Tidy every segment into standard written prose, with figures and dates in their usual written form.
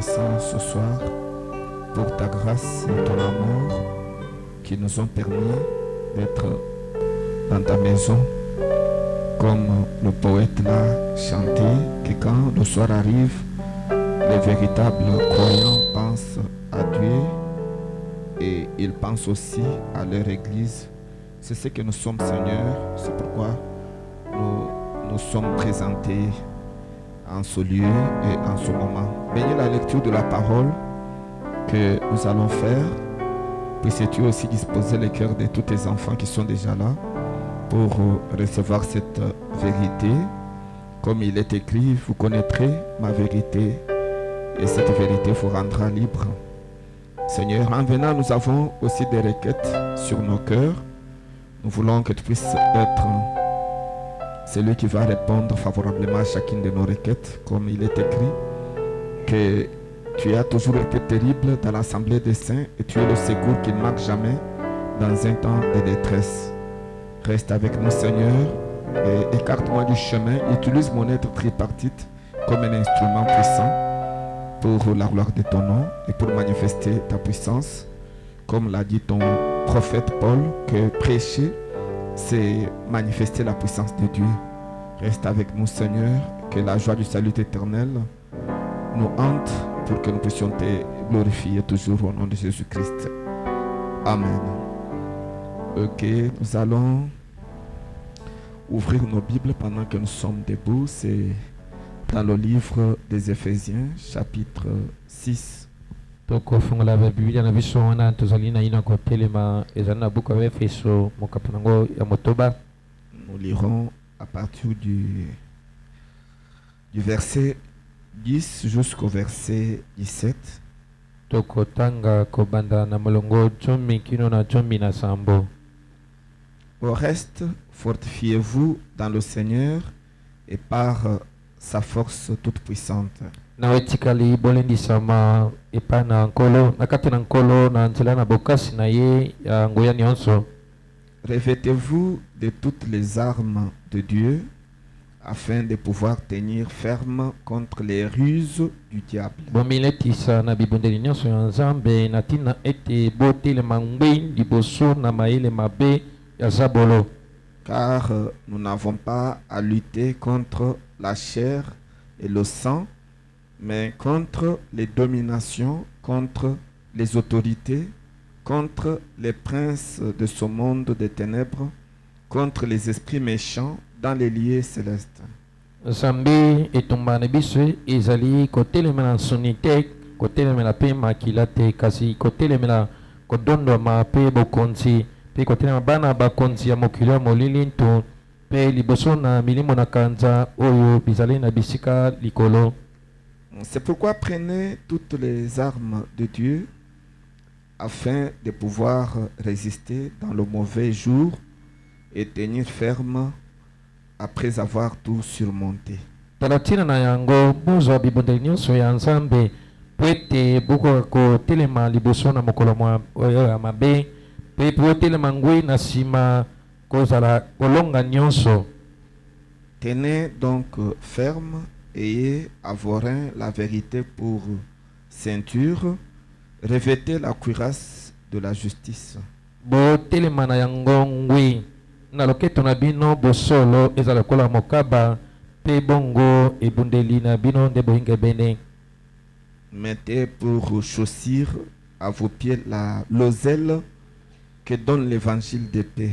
reconnaissant ce soir pour ta grâce et ton amour qui nous ont permis d'être dans ta maison. Comme le poète l'a chanté, que quand le soir arrive, les véritables croyants pensent à Dieu et ils pensent aussi à leur Église. C'est ce que nous sommes, Seigneur. C'est pourquoi nous sommes présentés en ce lieu et en ce moment. Bénis la lecture de la parole que nous allons faire. Puisses-tu aussi disposer les cœurs de tous tes enfants qui sont déjà là pour recevoir cette vérité. Comme il est écrit, vous connaîtrez ma vérité et cette vérité vous rendra libre. Seigneur, en venant, nous avons aussi des requêtes sur nos cœurs. Nous voulons que tu puisses être celui qui va répondre favorablement à chacune de nos requêtes, comme il est écrit, que tu as toujours été terrible dans l'assemblée des saints et tu es le secours qui ne manque jamais dans un temps de détresse. Reste avec nous, Seigneur, et écarte-moi du chemin. Utilise mon être tripartite comme un instrument puissant pour la gloire de ton nom et pour manifester ta puissance. Comme l'a dit ton prophète Paul, que prêcher, c'est manifester la puissance de Dieu. Reste avec nous, Seigneur, que la joie du salut éternel nous hante pour que nous puissions te glorifier toujours au nom de Jésus-Christ. Amen. Ok, nous allons ouvrir nos Bibles pendant que nous sommes debout. C'est dans le livre des Éphésiens, chapitre 6. Tokofungola Biblia na biso wana tozali na ina kotelema ezali na buku ya Efeso mokapu nango ya motoba. Nous lirons à partir du verset 10 jusqu'au verset 17. Tokotanga kobanda na molongo chomi kino na chomi na sambo. Au reste, fortifiez-vous dans le Seigneur et par sa force toute puissante. Na wetikali bolendi sama epana nkolo nakati na nkolo na nzela na bokasi na ye ya ngoya nyonso. Revêtez-vous de toutes les armes de Dieu afin de pouvoir tenir ferme contre les ruses du diable. Bomiletisa na bibundeli nyonso ya Nzambe na tina ete botelema ngbe liboso na maele mabe ya zabolo. Car nous n'avons pas à lutter contre la chair et le sang, mais contre les dominations, contre les autorités, contre les princes de ce monde des ténèbres, contre les esprits méchants dans les lieux célestes. Nzambe etumbana biso ezali kotelemela nsoni te, kotelemela pe makila te, kasi kotelemela kodondoma pe bokonzi, pe kotelema bana bakonzi ya mokili ya molili ntu, pe liboso na milimo na kanza oyo bizali na bisika likolo. C'est pourquoi prenez toutes les armes de Dieu afin de pouvoir résister dans le mauvais jour et tenir ferme après avoir tout surmonté. Talatina na yango bozwa bibundeli nyonso ya Nzambe po ete bokoka kotelema liboso na mokolo oyo ya mabe, pe botelema ngwi na nsima kozala kolonga nyonso. Tenez donc ferme, ayez à vos reins la vérité pour ceinture, revêtez la cuirasse de la justice. Botelema na yango ngwi na loketo na bino bosolo ezala kola mokaba pe bongo ebundeli na bino nde bohinga bene. Mettez pour chaussure à vos pieds l'auzel que donne l'évangile de paix.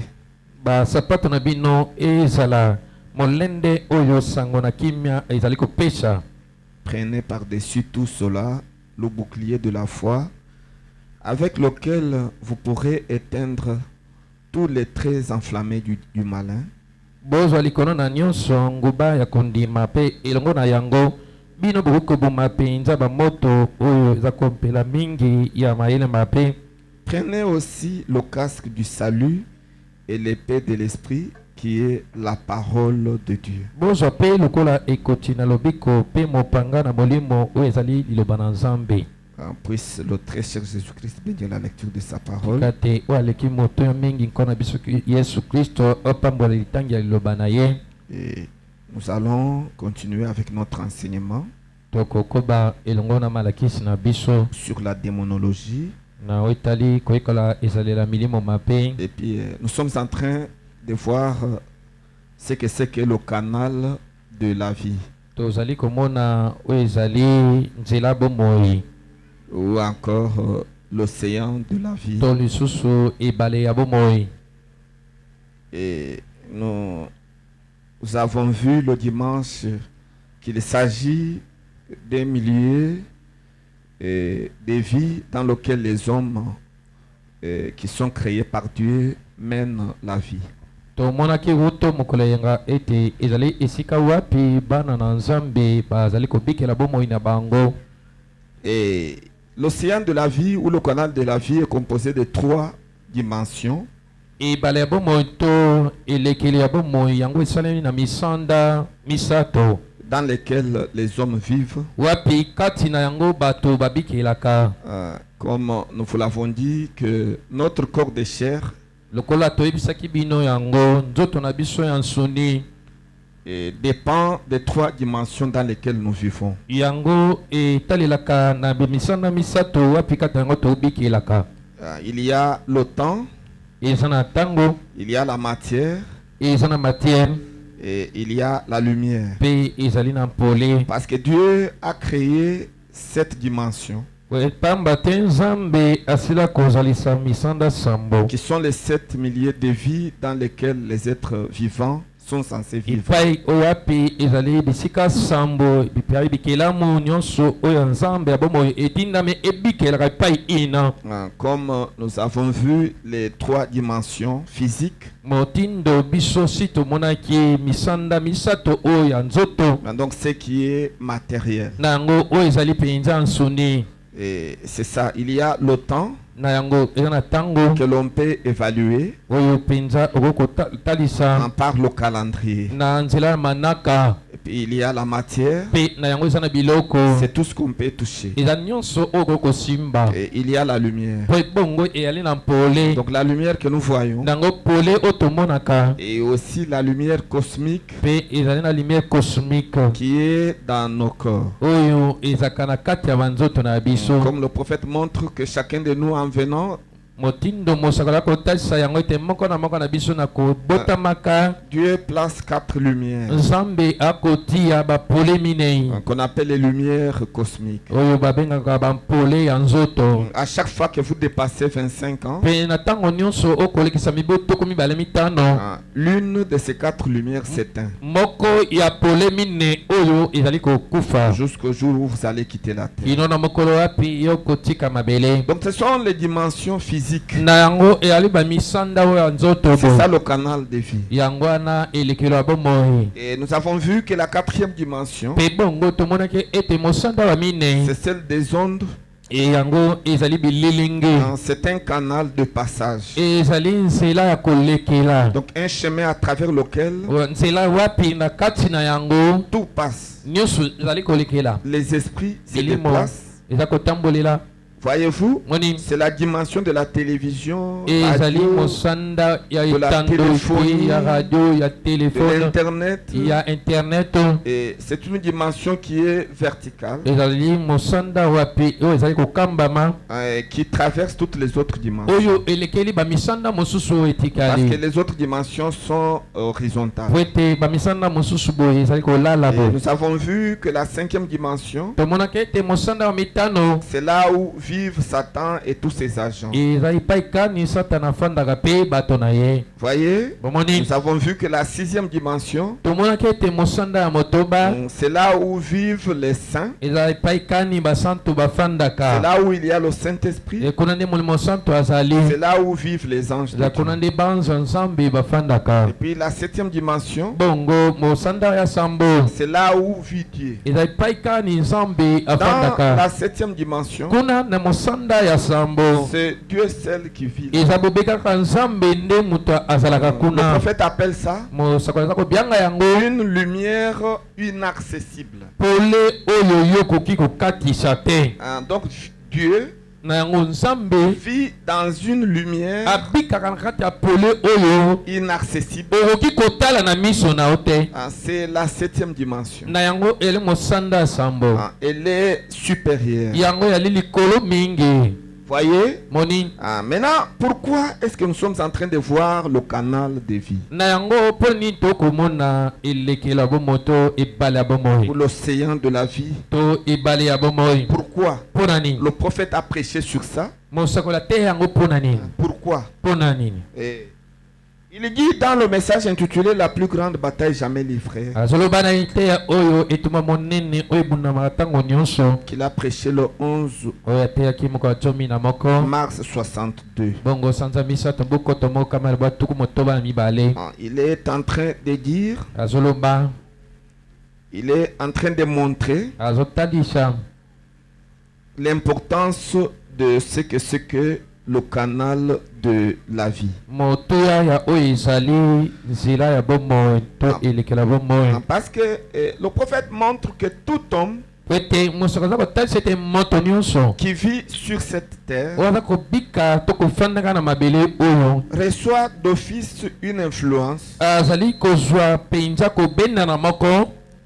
Ba sapato na bino ezala molende oyo sango na kimia ezali kopesha. Prenez par-dessus tout cela le bouclier de la foi avec lequel vous pourrez éteindre tous les traits enflammés du malin. Bozwa likono na nyonso nguba ya kondima pe elongo na yango bino bokoboma penza ba moto oyo eza kompela mingi ya mayele mabe. Prenez aussi le casque du salut et l'épée de l'esprit qui est la parole de Dieu. Bozwa pe lokola ekoti na lobiko pe mopanga na molimo oyo ezali liloba na Nzambe. Puisse le très cher Jésus-Christ bénir la lecture de sa parole. Et nous allons continuer avec notre enseignement. tokokoba elongo na malakisi na biso sur la démonologie. na oitali koyekola ezalela milimo mabe. Et puis nous sommes en train de voir ce que c'est que le canal de la vie. Tozali komona oyo ezali nzela bomoi Ou encore l'océan de la vie. to lisusu ebale ya bomoi. Et nous avons vu le dimanche qu'il s'agit d'un milieu de vie dans lequel les hommes qui sont créés par Dieu mènent la vie. Tomonaki wuto mokolo yenga ete ezali esika wapi bana na nzambe bazali kobikela bomoi na bango. Et l'océan de la vie ou le canal de la vie est composé de 3 dimensions. Ebale ya bomoi to elekeli ya bomoi yango esalemi na misanda misato dans lesquelles les hommes vivent. wapi kati na yango bato babikelaka. Comme nous vous l'avons dit, que notre corps de chair lokola toyebisaki bino yango nzoto na biso ya nsuni dépend des 3 dimensions dans lesquelles nous vivons. yango etalelaka na misanda misato wapi kati na yango tobikelaka. Il y a le temps, eza na ntango, il y a la matière eza na matière, et il y a la lumière. mpe ezali na mpole. Parce que Dieu a créé cette dimension pamba te nzambe asila kozalisa misanda sambo qui sont les 7 milliers de vies dans lesquelles les êtres vivants sont censés vivre. epai oyo api ezali bisika sambo bipai bikelamu nyonso oyo nzambe abomoi etindami ebikelaka epai ina. Comme nous avons vu les 3 dimensions physiques. motindo biso si tomonaki misanda misato oyo ya nzoto. Donc ce qui est matériel. na yango oyo ezali mpenza nsuni. Et c'est ça, il y a le temps na yango eza na ntango que l'on peut évaluer oyo mpenza okokotalisa par le calendrier. na nzela ya manaka. Et puis il y a la matière, mpe na yango eza na biloko c'est tout ce qu'on peut toucher. eza nyonso oyo kokosimba. Et il y a la lumière. mpo ebongo eyali na mpole. Donc la lumière que nous voyons. na yango pole oyo tomonaka. Et aussi la lumière cosmique mpe ezali na lumière cosmique qui est dans nos corps. oyo ezalaka na kati ya banzoto na biso. Comme le prophète montre que chacun de nous en venant, motindo mosakola kotalisa yango ete moko na biso na kobotamaka. Dieu place 4 lumières nzambe akotia bapole minei qu'on appelle les lumières cosmiques. oyo babengaka bampole ya nzoto. À chaque fois que vous dépassez 25 ans, mpe na ntango nyonso okolekisa mibotoko 5, l'une de ces 4 lumières s'éteint moko ya pole mine oyo ezali kokufa jusqu'au jour où vous allez quitter la terre. kino na mokolo wapi yo kotika mabele. Donc ce sont les dimensions physiques. na yango eyali bamisanda oyo ya nzoto. C'est ça le canal de vie. yango wana elekelo ya bomoi. Et nous avons vu que la 4e dimension, mpe bongo tomonaki ete mosanda wa mine c'est celle des ondes. yango ezali bililingi. C'est un canal de passage. ezali nzela ya kolekela. Donc un chemin à travers lequel nzela wapi na kati na yango tout passe. nyonso ezali kolekela. Les esprits se milimo déplacent. eza kotambolela. Voyez-vous, moni c'est la dimension de la télévision, ezali radio, mosanda ya de la etando téléphonie, ya radio ya de telefone l'internet. ya internet. Et c'est une dimension qui est verticale, ezali mosanda wapi oyo ezali kokambama qui traverse toutes les autres dimensions. oyo elekeli bamisanda mosusu oyo Parce que etikali. les autres dimensions sont horizontales. po ete bamisanda mosusu boye ezali kolala Et boye. nous avons vu que la 5e dimension, tomonaki ete mosanda wa mitano c'est là où vivent Satan et tous ses agents. ezali epai kani satana afandaka mpe bato na ye. Voyez, bomoni nous avons vu que la 6e dimension, tomonaki ete mosanda ya motoba c'est là où vivent les saints. ezali epai kani basantu C'est bafandaka. là où il y a le Saint-Esprit. kuna nde molimo santu azali. C'est là où vivent les anges de ezali kuna Dieu. nde banza nzambe bafandaka. Et puis la 7e dimension, bongo mosanda ya sambo c'est là où vit Dieu. ezali epai kani nzambe Dans afandaka. la 7e dimension, kuna na mosanda ya sambo c'est Dieu seul qui vit. eza bobekaka nzambe nde moto azalaka Le kuna. prophète appelle ça mosakoli aza kobianga yango une lumière inaccessible. pole oyo yo koki kokatisa te. Donc Dieu vit dans une lumière inaccessible. C'est la 7e dimension. Elle est supérieure. Voyez? Maintenant, pourquoi est-ce que nous sommes en train de voir le canal de vie? Pour l'océan de la vie. Pourquoi? Le prophète a prêché sur ça. Pourquoi? Il dit dans le message intitulé La plus grande bataille jamais livrée, qu'il a prêché le 11 mars 62. Il est en train de dire, il est en train de montrer l'importance de ce que le canal de la vie. Parce que le prophète montre que tout homme qui vit sur cette terre reçoit d'office une influence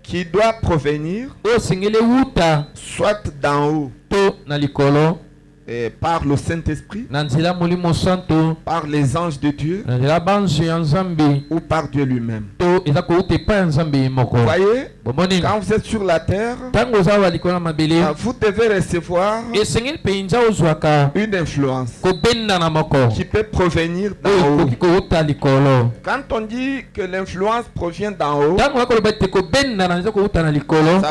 qui doit provenir soit d'en haut par le Saint-Esprit, par les anges de Dieu ou par Dieu lui-même. Vous voyez, quand vous êtes sur la terre, vous devez recevoir une influence qui peut provenir d'en haut. Quand on dit que l'influence provient d'en haut, ça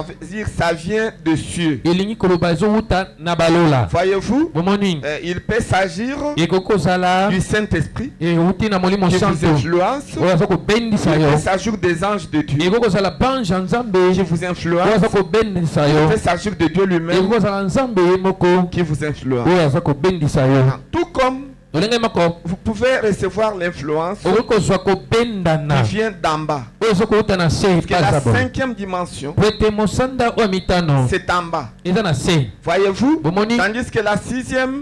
veut dire que ça vient de cieux. Voyez-vous, il peut s'agir du Saint-Esprit qui vous influence. Il peut s'agir des anges de Dieu qui vous influencent. Il peut s'agir de Dieu lui-même qui vous influence. Tout comme vous pouvez recevoir l'influence qui vient d'en bas. Parce que la 5e dimension, c'est en bas. Voyez-vous? Tandis que la 6e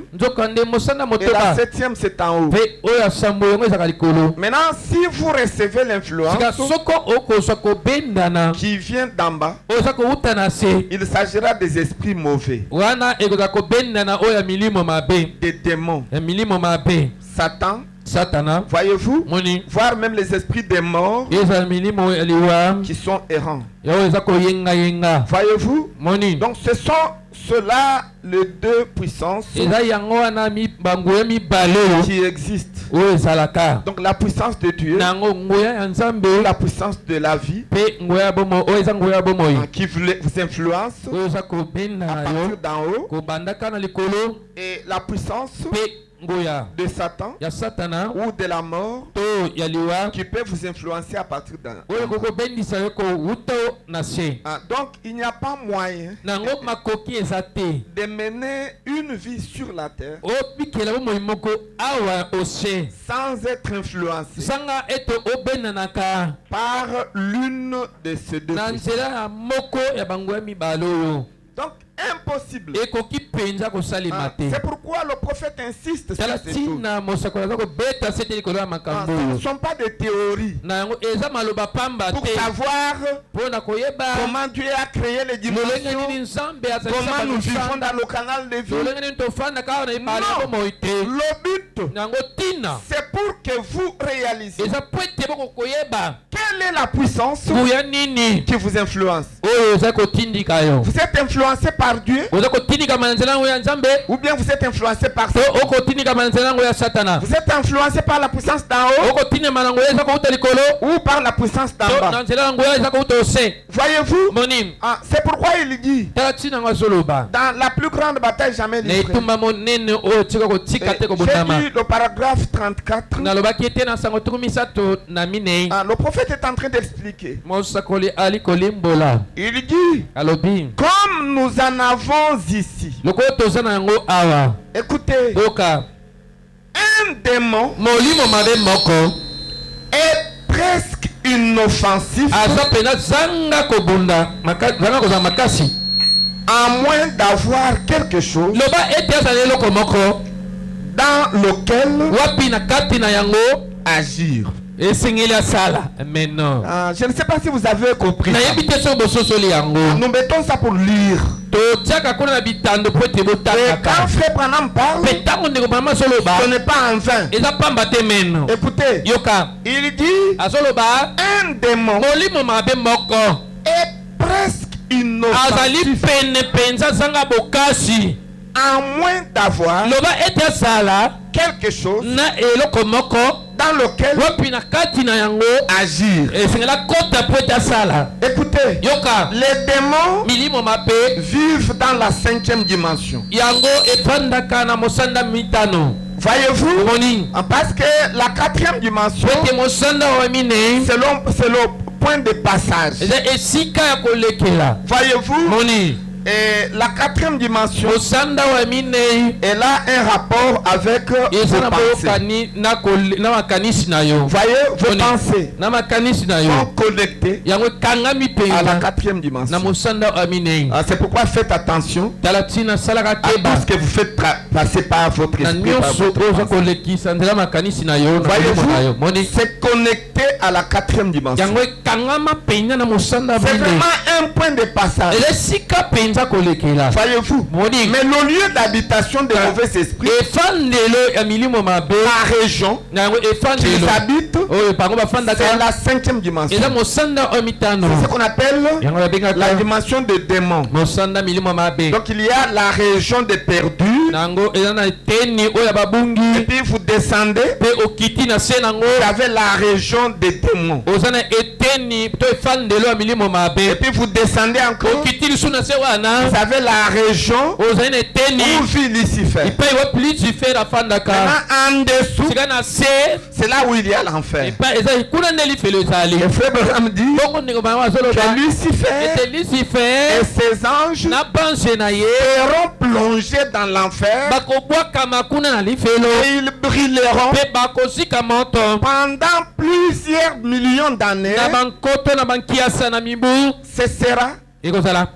et la 7e, c'est en haut. Maintenant, si vous recevez l'influence qui vient d'en bas, il s'agira des esprits mauvais, des démons, Satan, voyez-vous, voire même les esprits des morts qui sont errants. Voyez-vous, donc ce sont ceux-là les deux puissances qui existent. Donc la puissance de Dieu, la puissance de la vie qui vous influence à partir d'en haut, et la puissance de Satan ou de la mort qui peut vous influencer à partir d'un. Donc il n'y a pas moyen de mener une vie sur la terre sans être influencé par l'une de ces deux puissances. Donc impossible. C'est pourquoi le prophète insiste sur ces choses. Ce ne sont pas des théories pour savoir comment Dieu a créé les dimensions, comment nous vivons dans le canal de vie. Non. Le but, c'est pour que vous réalisiez quelle est la puissance qui vous influence. Vous êtes influencé par Dieu, ou bien vous êtes influencé par Satan. Vous êtes influencé par la puissance d'en haut ou par la puissance d'en bas. Voyez-vous, c'est pourquoi il dit dans la plus grande bataille jamais livrée. J'ai lu le paragraphe 34. Le prophète est en train d'expliquer. Il dit, comme nous en avons ici, écoutez, un démon est presque inoffensif à moins d'avoir quelque chose loba ete azali eloko moko dans lequel wapi na kati na yango agir. esengeli asala. Mais non, Je ne sais pas si vous avez compris. nayebi te so bososoli yango Nous mettons ça pour lire. totiaka kuna na bitando po ete Et quand botakaka Frère Branham parle, mpe ntango ndeko mama azoloba ce n'est pas en vain. eza pamba te meno. Écoutez, Yoka il dit azoloba un démon molimo mabe moko est presque azali inoffensif pene penza azanga bokasi à moins d'avoir loba ete asala quelque chose na eloko moko dans lequel wapi na kati na yango agir. esengela kota po ete asala. Écoutez, Yoka les démons milimo mabe vivent dans la 5e dimension. yango efandaka na mosanda mitano. Voyez-vous? Moni Parce que la 4e dimension, po ete mosanda wa mine c'est le point de passage. eza esika ya kolekela. Voyez-vous? Moni Et la 4e dimension, mosanda wa mine elle a un rapport avec eza vos na pensées. boyokani na makanisi na yo. Voyez, vos Moni pensées na makanisi na sont yo connectées yango ekangami à la mpenza 4e na dimension. mosanda wa mine. C'est pourquoi faites attention tala ntina asalaka à keba tout ce que vous faites passer par votre na esprit. Par nyonso votre oza pensée. kolekisa nzela makanisi na yo na molimo na yo. Voyez-vous, Moni c'est connecté à la 4e dimension. yango ekangama mpenza na mosanda wa C'est mine vraiment un point de passage. eza esika mpenza kolekela. Voyez-vous? Moni Mais le lieu d'habitation des mauvais esprits, efandelo ya milimo mabe la région na yango qu'ils efandelo habitent, oyo bango c'est bafandaka la 5e dimension. eza mosanda oyo mitano C'est ce qu'on appelle yango la babengaka dimension des démons. mosanda milimo mabe. Donc il y a la région des perdus, nango eza na eteni oyo ya et babungi puis vous descendez, mpe okiti na se nango vous avez la région des démons. oza na eteni to efandelo ya milimo Et mabe puis vous descendez encore, okiti lisu na se wana vous avez la région ozali na eteni où vit Lucifer. epai wapi lucifer afandaka. Maintenant en dessous, sika na se c'est là où il y a l'enfer. epai ezali kuna nde lifelo ezali. Et Frère Branham dit bongo ndeko bango azoloba que Lucifer ete lucifer et ses anges na banse na ye seront plongés dans l'enfer bakobwakama kuna na lifelo et ils brilleront mpe bakosika moto pendant plusieurs millions d'années. na bankoto na bankiasa na mibu. Ce sera ekozala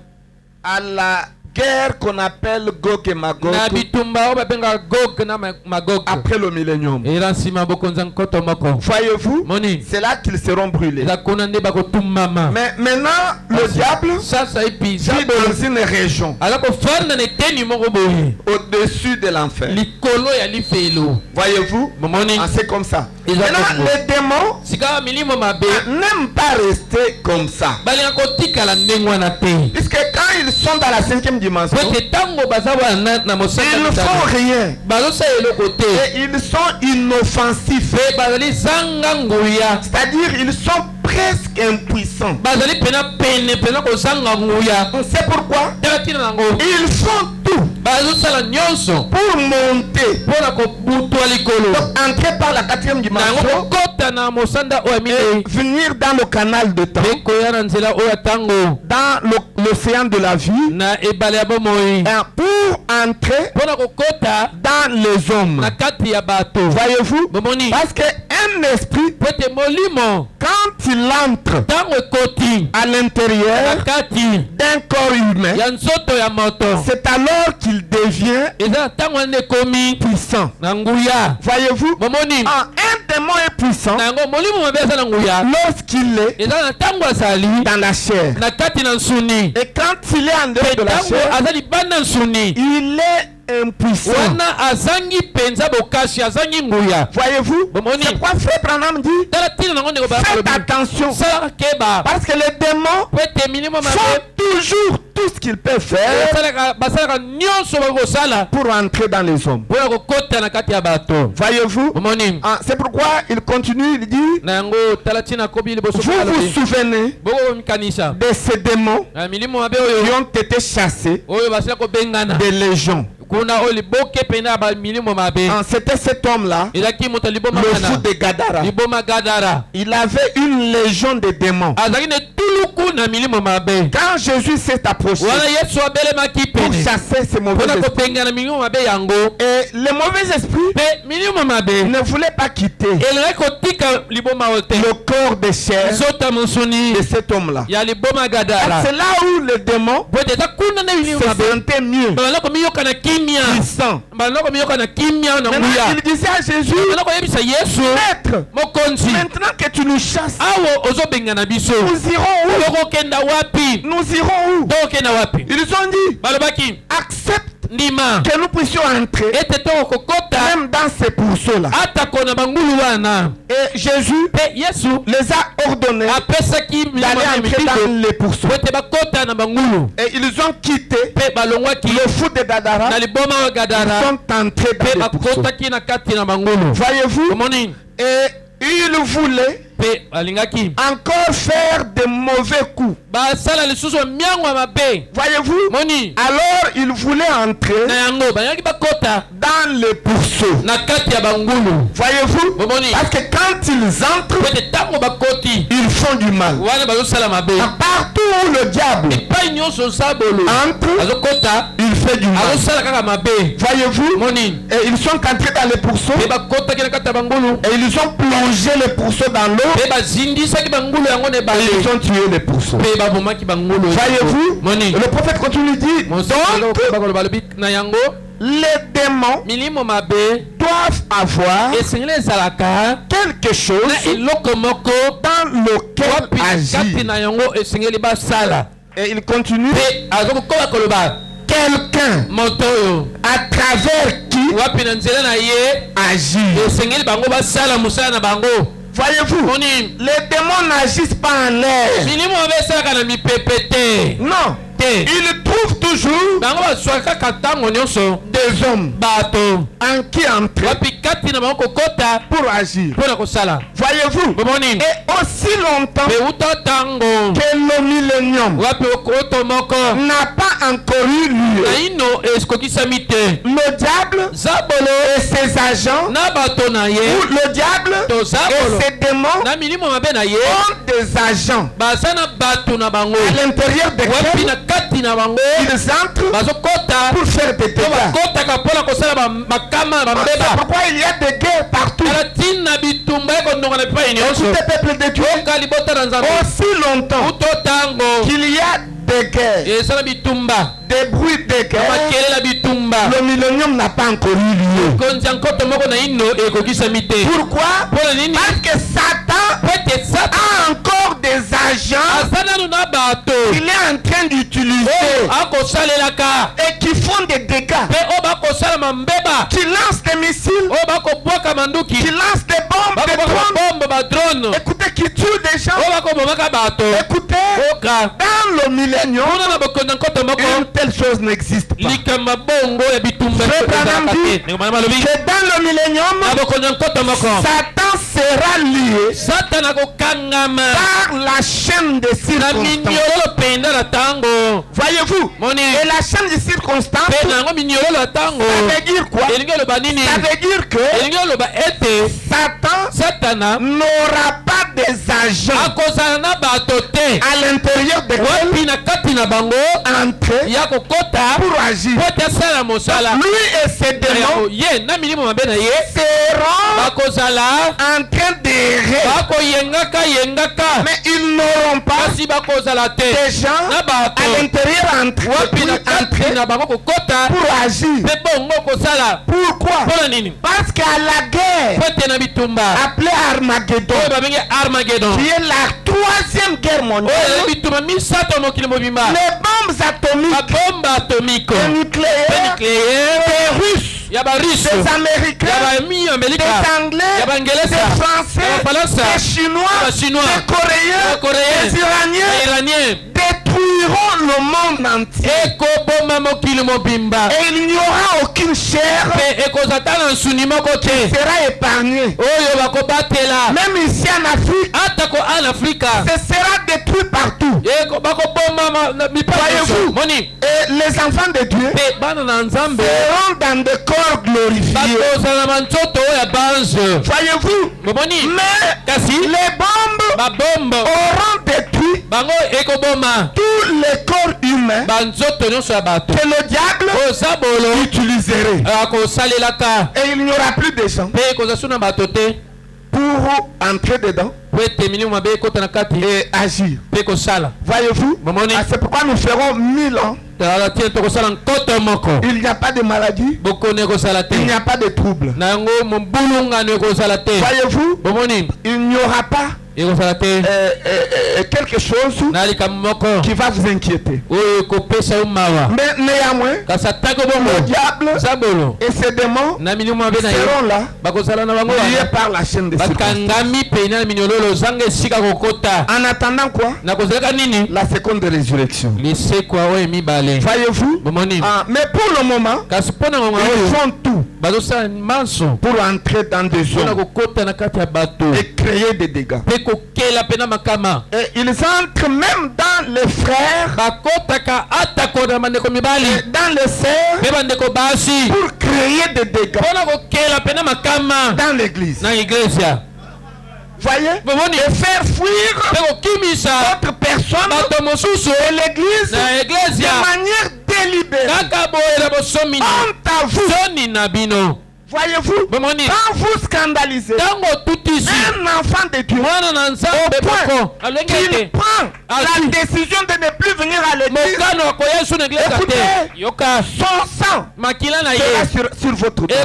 à la guerre qu'on appelle Gog et Magog na bitumba oyo babengaka Gog na Magog après le millénium. eza nsima bokonza nkoto moko. Voyez-vous, Moni c'est là qu'ils seront brûlés. eza kuna nde bakotumama. Mais maintenant, le diable sasa epi vit dans une région aza kofanda na eteni moko boye au-dessus de l'enfer. likolo ya lifelo. Voyez-vous, momoni c'est comme ça. Ils ont Maintenant, compris. les démons sika milimo mabe n'aiment pas rester comme ça. balinga kotikala ndenge wana te Puisque quand ils sont dans la 5e dimension, po ete ntango baza wana na ils mosaka ne font rien. bazosala eloko te Et ils sont inoffensifs. mpe bazali zanga nguya C'est-à-dire, ils sont presque impuissants. bazali mpena pene mpena kozanga nguya. C'est pourquoi tala ntina nango ils font tout bazosala nyonso pour monter, mpona kobutwa likolo donc entrer par la 4e na yango dimension kokota na mosanda oyo ya et minei venir dans le canal de temps, mpe koya na nzela oyo ya ntango dans l'océan de la vie, na ebale ya bomoi pour entrer mpona kokota dans les hommes. na kati ya bato. Voyez-vous? bomoni Parce qu'un esprit, po ete molimo quand il entre ntango ekoti à na l'intérieur kati d'un corps humain, ya nzoto ya moto c'est alors qu'il devient eza na ntango wana ekomi puissant. na nguya. Voyez-vous? bomoni Un démon est puissant na yango molimo mabe aza na nguya lorsqu'il est eza na ntango azali dans la chair. na kati na nsuni Et quand il est en dehors de la ntango chair, aza libanda nsuni il est impuissant. wana azangi mpenza bokasi azangi nguya. Voyez-vous? bomoni C'est pourquoi Frère Branham dit tala ntina nango ndeko faites attention. salaka keba Parce que les démons po ete milimo mabe font toujours tout ce qu'ils peuvent faire basalaka nyonso bakosala pour entrer dans les hommes. mpona kokota na kati ya bato. Voyez-vous? bomoni C'est pourquoi il continue, il dit, na yango tala ntina kobi liboso vous vous souvenez bokomikanisa de ces démons na milimo mabe qui oyo ont été chassés oyo basila kobengana des légions. kuna oyo liboke pene ya bamilimo mabe C'était cet homme-là, ezalaki moto liboma le fou wana de Gadara. liboma gadara Il avait une légion de démons. azalaki na tulu Quand Jésus s'est approché pour chasser ces mauvais esprits, et les mauvais esprits ne voulaient pas quitter le corps de chair de cet homme-là. C'est là où le démon se sentait mieux, puissant. Maintenant, il disait à Jésus, Maître, maintenant que tu nous chasses, nous irons où? Nous irons où? Ils ont dit, accepte que nous puissions entrer même dans ces pourceaux-là. Et Jésus les a ordonnés d'aller entrer dans les pourceaux. Et ils ont quitté le fou de Gadara. Ils sont entrés dans les pourceaux. Voyez-vous? Et il voulait encore faire de mauvais coups. Voyez-vous? Alors il voulait entrer dans les pourceaux. Voyez-vous? Parce que quand ils entrent, ils font du mal. Partout où le diable entre, il fait du mal. Voyez-vous? Et ils sont entrés dans les pourceaux. Et ils ont plongé les pourceaux dans l'eau. Et ils ont tué les pourceaux. Voyez-vous? Le prophète continue dit, donc les démons doivent avoir quelque chose dans lequel agir. Et il continue, quelqu'un à travers qui agir. Voyez-vous, les démons n'agissent pas en l'air. Non. Ils trouvent toujours des hommes en qui entrer pour agir. Voyez-vous? Et aussi longtemps que le millénium n'a pas encore eu lieu, le diable et ses agents, ou le diable et ses démons ont des agents à l'intérieur desquels ils entrent pour faire des dégâts. C'est pourquoi il y a des guerres partout. Écoutez, peuple de Dieu, aussi longtemps qu'il y a des guerres, des bruits de guerre, le millénium n'a pas encore eu lieu. Pourquoi? Parce que Satan a encore des agents qu'il est en train d'utiliser et qui font des dégâts, qui lancent des missiles, qui lancent des bombes, des drones. Écoutez, qui tuent des gens. Écoutez, dans le millénium, une telle chose n'existe pas. Que dans le millénium, Satan sera lié par la chaîne de circonstances. Voyez-vous? Et la chaîne de circonstances, ça veut dire quoi? Ça veut dire que Satan n'aura pas des agents à l'intérieur de entrer pour agir. Lui et ses démons seront en train d'errer, mais ils n'auront pas des gens à l'intérieur pour agir. Pourquoi? Parce qu'à la guerre appelée Armageddon, qui est la troisième guerre mondiale, les bombes atomiques, les nucléaires, les Russes, des Américains, des Anglais, des Français, des Chinois, des Coréens, des Iraniens détruiront le monde entier. Et il n'y aura aucune chair qui sera épargnée. Même ici en Afrique, ce sera détruit partout. Voyez-vous? Et les enfants de Dieu seront dans des corps glorifiés. Voyez-vous? Mais les bombes auront détruit tous les corps humains que le diable utiliserait. Et il n'y aura plus de gens pour entrer dedans et agir. Voyez-vous, c'est pourquoi nous ferons 1000 ans. Il n'y a pas de maladie, il n'y a pas de trouble. Voyez-vous, il n'y aura pas quelque chose qui va vous inquiéter. Mais néanmoins, le diable et ses démons seront là, liés par la chaîne de circonstances. En attendant quoi? La seconde résurrection. Voyez-vous? Mais pour le moment, ils font tout pour entrer dans des zones et créer des dégâts. Et ils entrent même dans les frères, et dans les sœurs, pour créer des dégâts dans l'église. Voyez, et faire fuir d'autres personnes et l'église de manière délibérée. Honte à vous. Voyez-vous, quand vous scandalisez un enfant de Dieu au point qu'il prend la décision de ne plus venir à l'église, écoutez, son sang sera sur votre dos.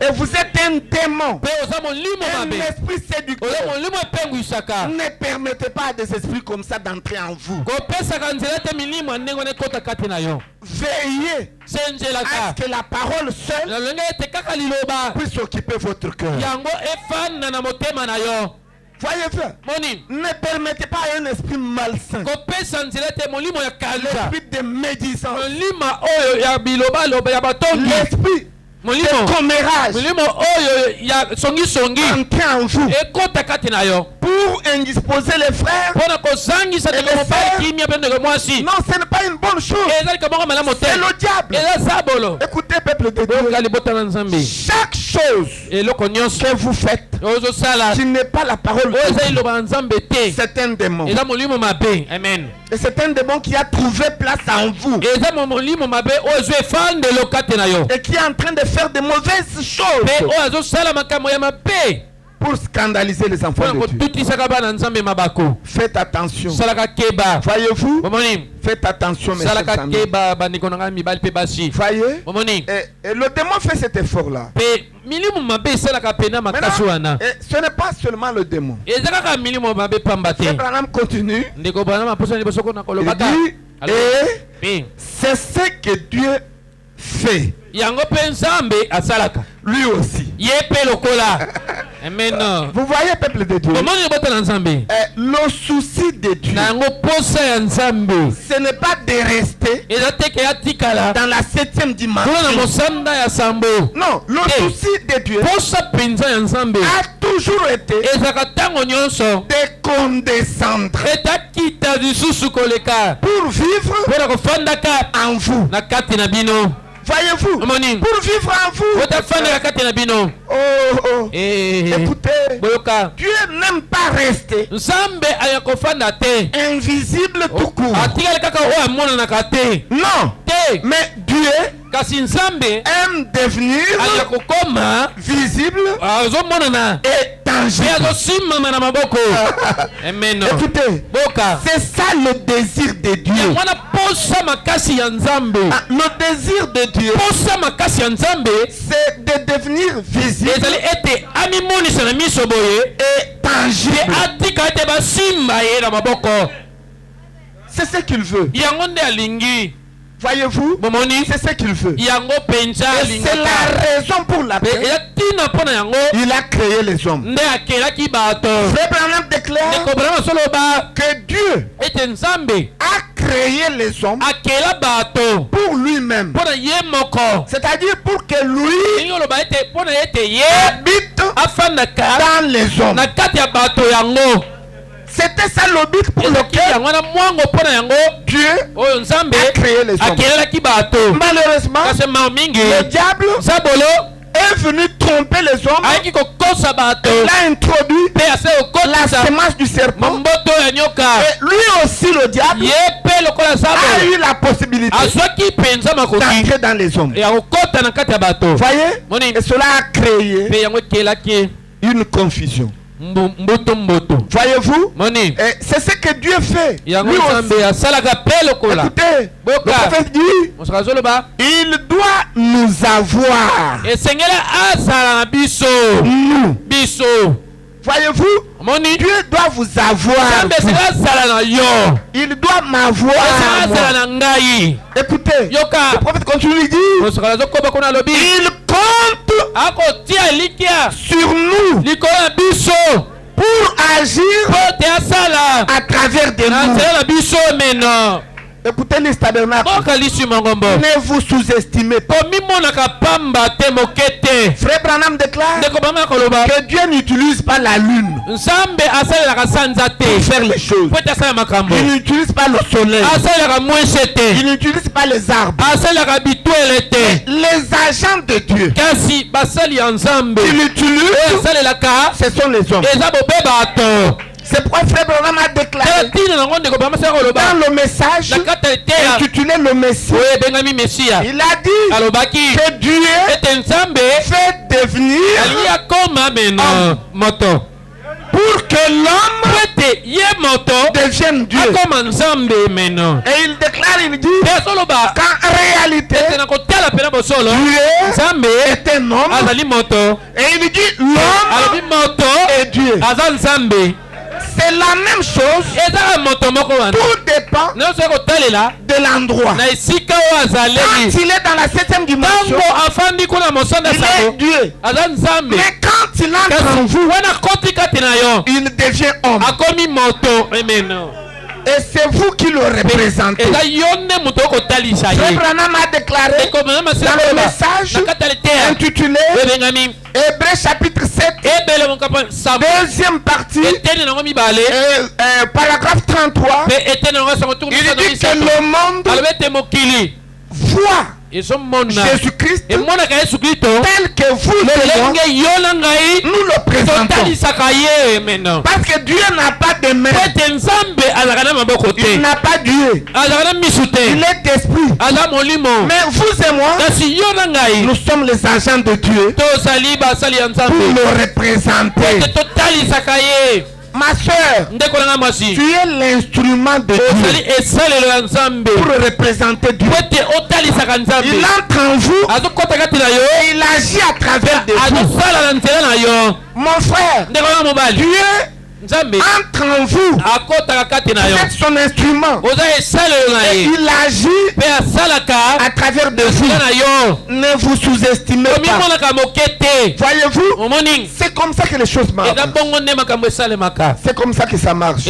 Et vous êtes un démon, un esprit séducteur. Ne permettez pas à des esprits comme ça d'entrer en vous. Veillez à ce que la parole seule puisse occuper votre cœur. Voyez-vous, ne permettez pas à un esprit malsain, l'esprit de médisance, l'esprit de commérage, entrer en vous pour indisposer les frères et les sœurs. Non, ce n'est pas une bonne chose. C'est le diable. Écoutez, peuple de Dieu, chaque chose que vous faites qui n'est pas la parole, c'est un démon. Amen. Et c'est un démon qui a trouvé place en vous et qui est en train de faire de mauvaises choses pour scandaliser les enfants de Dieu. Faites attention. Voyez-vous, faites attention, mes chers amis. Voyez, et le démon fait cet effort-là. Maintenant, ce n'est pas seulement le démon. Frère Branham continue. Il dit, et c'est ce que Dieu fait. Lui aussi. Amen. Vous voyez, peuple de Dieu, le souci de Dieu, ce n'est pas de rester dans la 7e dimension. Non, le souci de Dieu a toujours été de condescendre pour vivre en vous. Voyez-vous, pour vivre en vous. Écoutez, Dieu n'aime pas rester invisible tout court. Non, mais Dieu aime devenir visible et tangible. Écoutez, c'est ça le désir de Dieu. Le désir de Dieu, c'est de devenir visible et tangible. C'est ce qu'il veut. Voyez-vous, c'est ce qu'il veut. Et c'est la raison pour laquelle il a créé les hommes. Frère Branham déclare que Dieu a créé les hommes pour lui-même. C'est-à-dire pour que lui habite dans les hommes. C'était ça le but pour lequel Dieu a créé les hommes. Malheureusement, le diable est venu tromper les hommes. Il a introduit la semence du serpent. Et lui le diable a eu la possibilité d'entrer dans les hommes. Voyez? Et cela a créé une confusion. Voyez-vous? C'est ce que Dieu fait. Lui aussi. Écoutez, le prophète dit, il doit nous avoir. Nous. Voyez-vous? Dieu doit vous avoir. Il doit m'avoir. Écoutez, le prophète continue, il dit, il compte sur nous pour agir à travers de nous. Écoutez les tabernacles. Ne vous sous-estimez pas. Frère Branham déclare que Dieu n'utilise pas la lune pour faire les choses. Il n'utilise pas le soleil. Il n'utilise pas les arbres. Les agents de Dieu qu'il utilise, ce sont les hommes. C'est pourquoi Frère Branham a déclaré dans le message intitulé le Messie, il a dit que Dieu fait devenir homme pour que l'homme devienne Dieu. Et il déclare, il dit qu'en réalité Dieu est un homme. Et il dit l'homme est Dieu. C'est la même chose. Tout dépend de l'endroit. Quand il est dans la 7e dimension, il est Dieu. Mais quand il entre en vous, il devient homme. Et c'est vous qui le représentez. Frère Branham a déclaré dans le message intitulé Hébreux chapitre 7, deuxième partie, paragraphe 33, il dit que le monde voit Jésus-Christ tel que vous et moi nous le présentons. Parce que Dieu n'a pas de main. Il n'a pas Dieu. Il est d'esprit. Mais vous et moi, nous sommes les agents de Dieu pour le représenter. Ma soeur, tu es l'instrument de Dieu pour représenter Dieu. Il entre en vous et il agit à travers de vous. Mon frère, Dieu entre en vous. Vous êtes son instrument. Et il agit à travers de vous. Ne vous sous-estimez pas. Voyez-vous, c'est comme ça que les choses marchent. C'est comme ça que ça marche.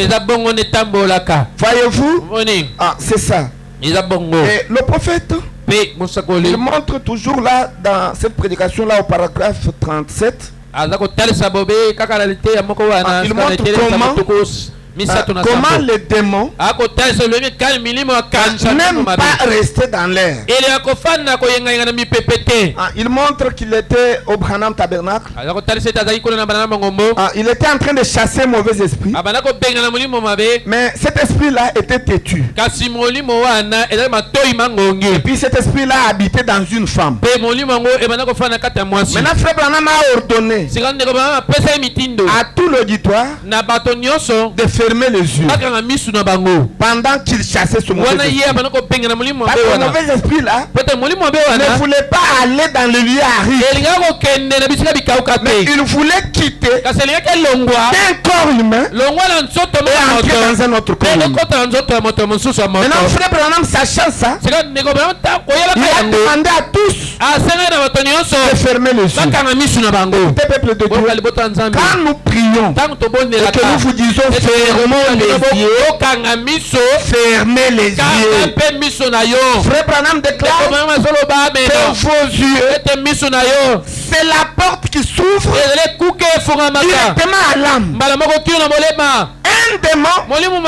Voyez-vous, c'est ça. Et le prophète, il montre toujours là, dans cette prédication-là, au paragraphe 37, il montre comment les démons n'aiment pas rester dans l'air. Il montre qu'il était au Branham Tabernacle. Il était en train de chasser un mauvais esprit. Mais cet esprit-là était têtu. Et puis cet esprit-là habitait dans une femme. Maintenant, Frère Branham a ordonné à tout l'auditoire de fermer les yeux pendant qu'il chassait ce mauvais esprit. Parce que le mauvais esprit là ne voulait pas aller dans le lieu aride, mais il voulait quitter d'un corps humain et entrer dans un autre corps humain. Maintenant, Frère Branham, sachant ça, il a demandé à tous de fermer les yeux. Écoutez, peuple de Dieu, quand nous prions et que nous vous disons fermons les yeux, fermez les yeux. Frère Branham déclare que vos yeux, c'est la porte qui s'ouvre directement à l'âme. Un démon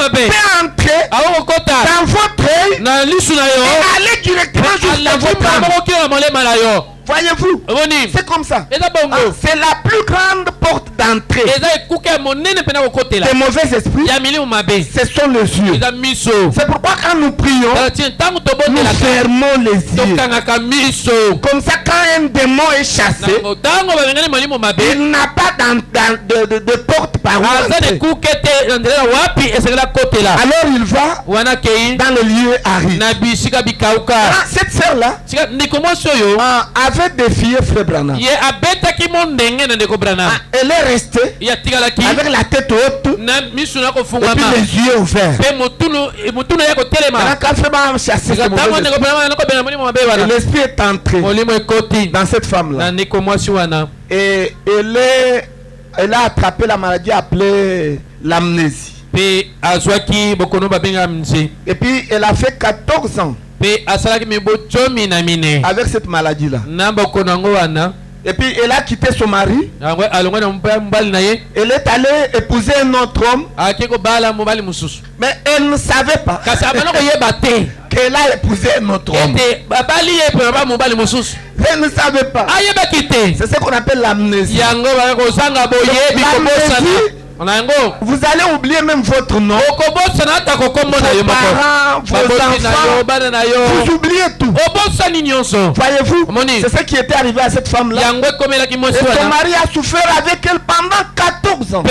peut entrer dans votre œil et aller directement jusqu'à votre âme. Voyez-vous, c'est comme ça. C'est la plus grande porte d'entrée. Les mauvais esprits, ce sont les yeux. C'est pourquoi quand nous prions, nous fermons les yeux. Comme ça, quand un démon est chassé, il n'a pas de porte par où entrer. Alors il va dans le lieu aride. Cette sœur-là avait défié Frère Branham. Elle est restée avec la tête haute et puis les yeux ouverts. Quand Frère Branham chassait ce mauvais esprit, l'esprit est entré dans cette femme-là. Et elle a attrapé la maladie appelée l'amnésie. Et puis elle a fait 14 ans avec cette maladie-là. Et puis elle a quitté son mari. Elle est allée épouser un autre homme. Mais elle ne savait pas qu'elle a épousé un autre homme. Elle ne savait pas. C'est ce qu'on appelle l'amnésie. Vous allez oublier même votre nom, vos parents, vos enfants, vous oubliez tout. Voyez-vous, c'est ce qui était arrivé à cette femme-là. Et son mari a souffert avec elle pendant 14 ans.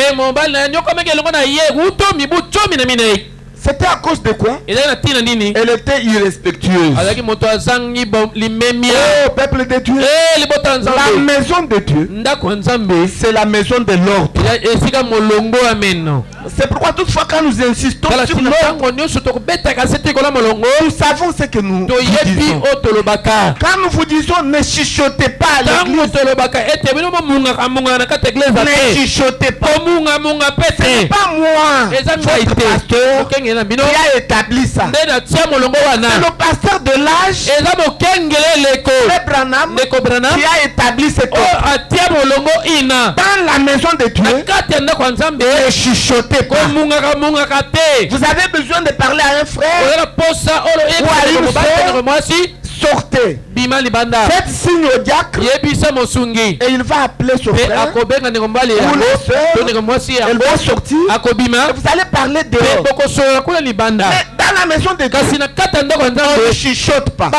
C'était à cause de quoi? Elle était irrespectueuse. Oh, peuple de Dieu, la maison de Dieu, c'est la maison de l'ordre. C'est pourquoi toutefois quand nous insistons sur l'ordre, nous savons ce que nous disons. Quand nous vous disons ne chuchotez pas à l'église, ne chuchotez pas. Ce n'est pas moi, votre pasteur, qui a établi ça. C'est le pasteur de l'âge, Frère Branham, qui a établi cette ordre. Dans la maison de Dieu, ne chuchotez pas. Vous avez besoin de parler à un frère ou à une sœur, sortez. Faites signe au diacre et il va appeler son frère ou la sœur. Elle va sortir et vous allez parler dehors. Mais dans la maison de Dieu, ne chuchote pas.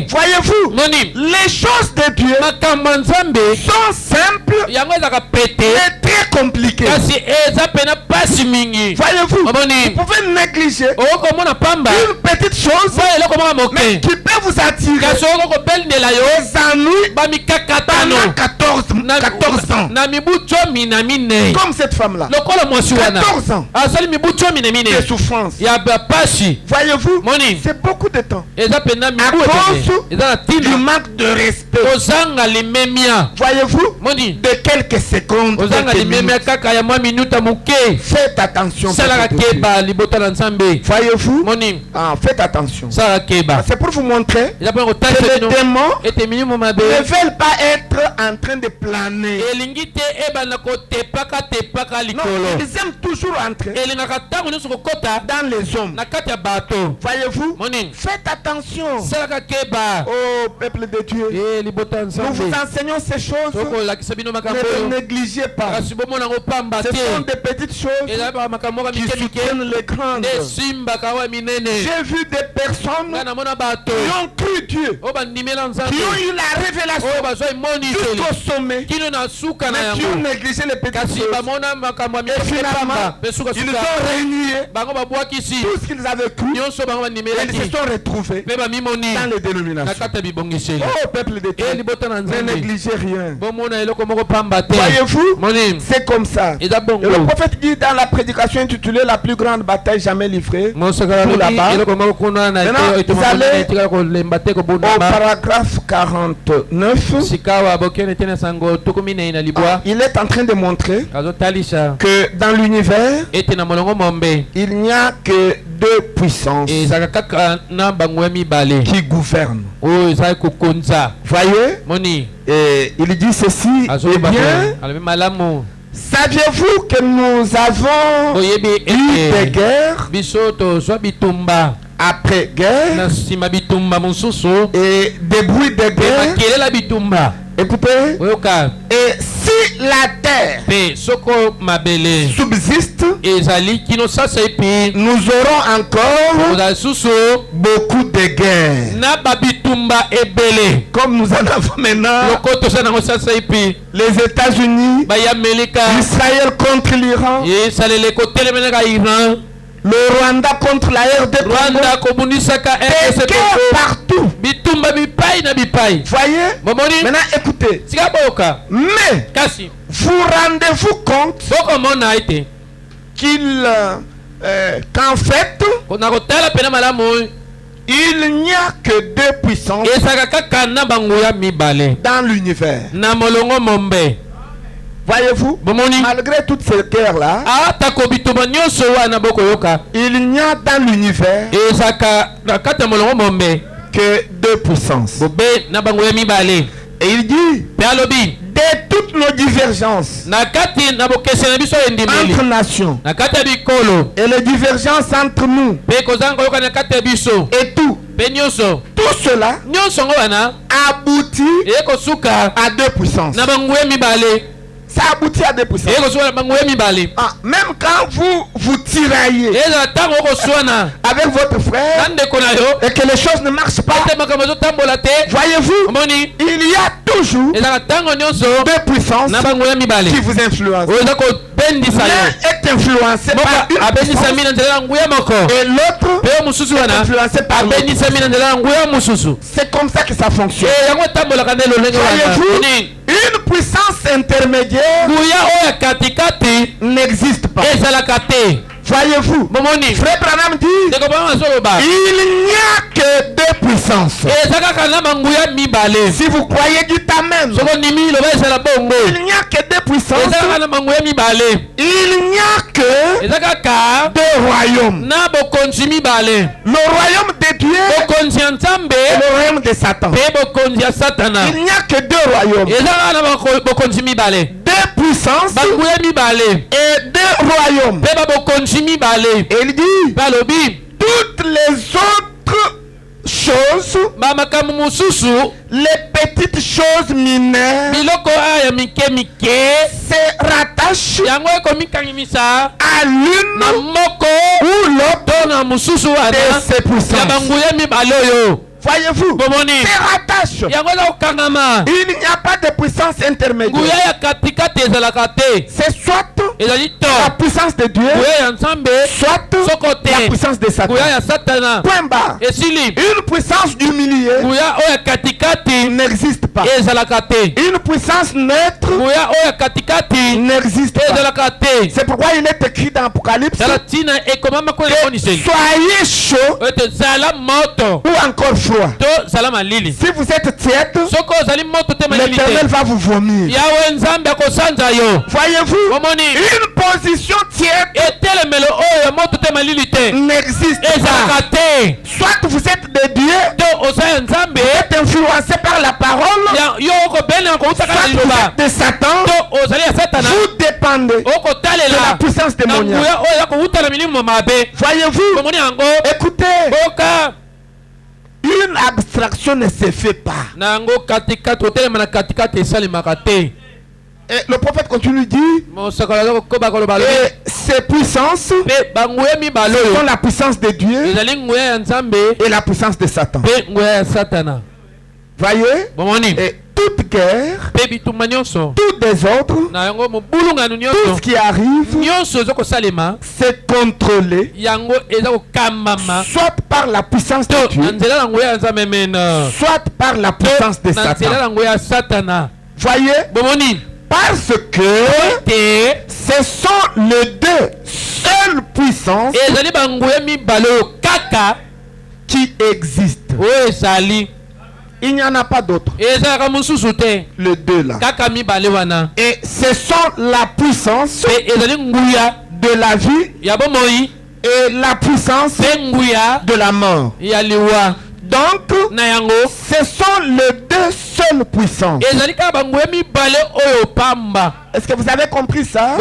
Voyez-vous, les choses de Dieu sont simples mais très compliquées. Voyez-vous, vous pouvez négliger une petite chose mais qui peut vous attirer les ennuis pendant 14 ans. Comme cette femme-là, 14 ans de souffrance. Voyez-vous, c'est beaucoup de temps à cause du manque de respect. Voyez-vous, de quelques secondes, faites attention. Voyez-vous, faites attention. C'est pour vous montrer que les démons ne veulent pas être en train de planer. Non, ils aiment toujours entrer dans les hommes. Voyez-vous, faites attention. Oh, peuple de Dieu, nous vous enseignons ces choses. Ne les négligez pas. Ce sont des petites choses qui soutiennent les grandes. J'ai vu des personnes qui ont cru Dieu, qui ont eu la révélation jusqu'au sommet, mais qui ont négligé les petites choses. Et finalement, ils ont renié tout ce qu'ils avaient cru et ils se sont retrouvés dans les dénominations. Oh, peuple de Dieu, ne négligez rien. Voyez-vous, c'est comme ça. Et le prophète dit dans la prédication intitulée La plus grande bataille jamais livrée, pour là-bas. Maintenant, vous allez au paragraphe 49. Il est en train de montrer que dans l'univers, il n'y a que deux puissances qui gouvernent. Voyez, et il dit ceci, eh bien, saviez-vous que nous avons eu des guerres après-guerre et des bruits de guerre. Écoutez, et si la terre subsiste, nous aurons encore beaucoup de guerres. Comme nous en avons maintenant, les États-Unis, Israël contre l'Iran, le Rwanda contre la RD, partout. Voyez? Maintenant écoutez. Mais vous rendez-vous compte qu'en fait, il n'y a que deux puissances dans l'univers. Voyez-vous, malgré toutes ces guerres-là, il n'y a dans l'univers que deux puissances. Et il dit, de toutes nos divergences entre nations et les divergences entre nous et tout cela aboutit à deux puissances. Ça aboutit à des puissances. Même quand vous tiraillez avec votre frère et que les choses ne marchent pas, voyez-vous, il y a toujours deux puissances qui vous influencent. L'un est influencé par une puissance et l'autre est influencé par l'autre. C'est comme ça que ça fonctionne. Voyez-vous, une puissance intermédiaire n'existe pas. Voyez-vous, Frère Branham dit, il n'y a que deux puissances. Si vous croyez, dites Amen. Il n'y a que deux puissances. Il n'y a que deux royaumes. Le royaume de Dieu et le royaume de Satan. Il n'y a que deux royaumes. Deux puissances et deux royaumes. Et il dit, toutes les autres choses, les petites choses mineures, se rattachent à l'une ou l'autre de ces puissances. Voyez-vous, c'est rattache. Il n'y a pas de puissance intermédiaire. C'est soit la puissance de Dieu, soit la puissance de Satan. Point barre. Une puissance du milieu n'existe pas. Une puissance neutre n'existe pas. C'est pourquoi il est écrit dans l'Apocalypse, soyez chaud ou encore froid. Si vous êtes tiède, l'Éternel va vous vomir. Voyez-vous, une position tiède n'existe pas. Soit vous êtes de Dieu, vous êtes influencé par la parole, soit vous êtes de Satan, vous dépendez de la puissance démoniaque. Voyez-vous, écoutez, une abstraction ne se fait pas. Et le prophète continue dit, et ces puissances sont la puissance de Dieu et la puissance de Satan. Voyez, et toute guerre, tout désordre, tout ce qui arrive, c'est contrôlé soit par la puissance de Dieu, soit par la puissance de Satan. Voyez, parce que ce sont les deux seules puissances qui existent. Il n'y en a pas d'autres. Les deux là. Et ce sont la puissance de la vie et la puissance de la mort. Donc, ce sont les deux seules puissances. Est-ce que vous avez compris ça?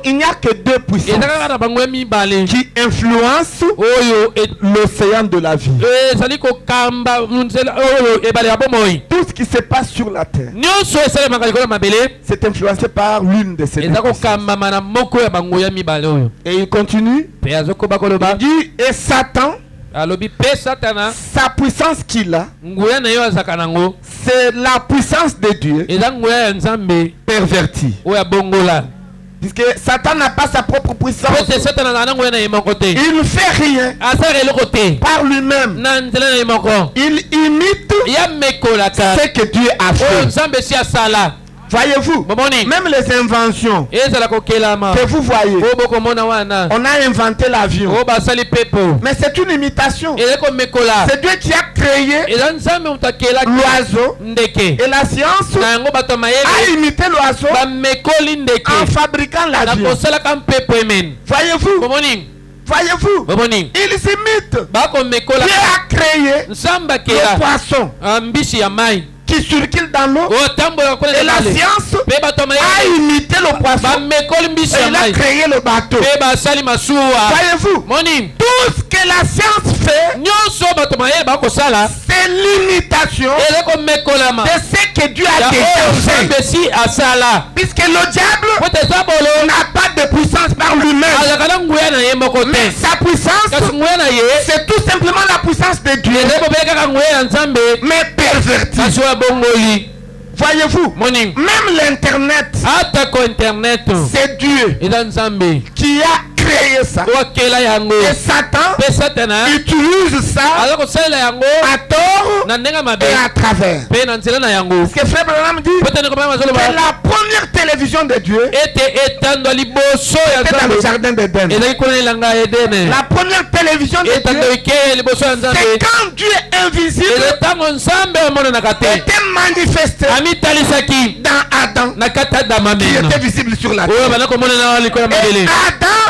Il n'y a que deux puissances qui influencent l'océan de la vie. Tout ce qui se passe sur la terre, c'est influencé par l'une de ces deux puissances. Et il continue. Il dit, et Satan, sa puissance qu'il a, c'est la puissance de Dieu pervertie. Puisque Satan n'a pas sa propre puissance, il ne fait rien par lui-même. Il imite ce que Dieu a fait. Voyez-vous, même les inventions que vous voyez, on a inventé l'avion, mais c'est une imitation. C'est Dieu qui a créé l'oiseau, et la science a imité l'oiseau en fabriquant l'avion. Voyez-vous, il s'imite. Dieu a créé le poisson qui circule dans l'eau, et la science a imité le poisson, et il a créé le bateau. Voyez-vous, tout ce que la science fait, c'est l'imitation de ce que Dieu a déjà fait. Puisque le diable n'a pas de puissance par lui-même, mais sa puissance, c'est tout simplement la puissance de Dieu, mais pervertie. Voyez-vous, même l'internet, c'est Dieu qui a créé ça. Et Satan utilise ça à tort et à travers. Ce que Frère Branham dit, que la première télévision de Dieu était dans le jardin d'Éden. La première télévision de Dieu, c'est quand Dieu invisible était manifesté dans Adam, qui était visible sur la terre.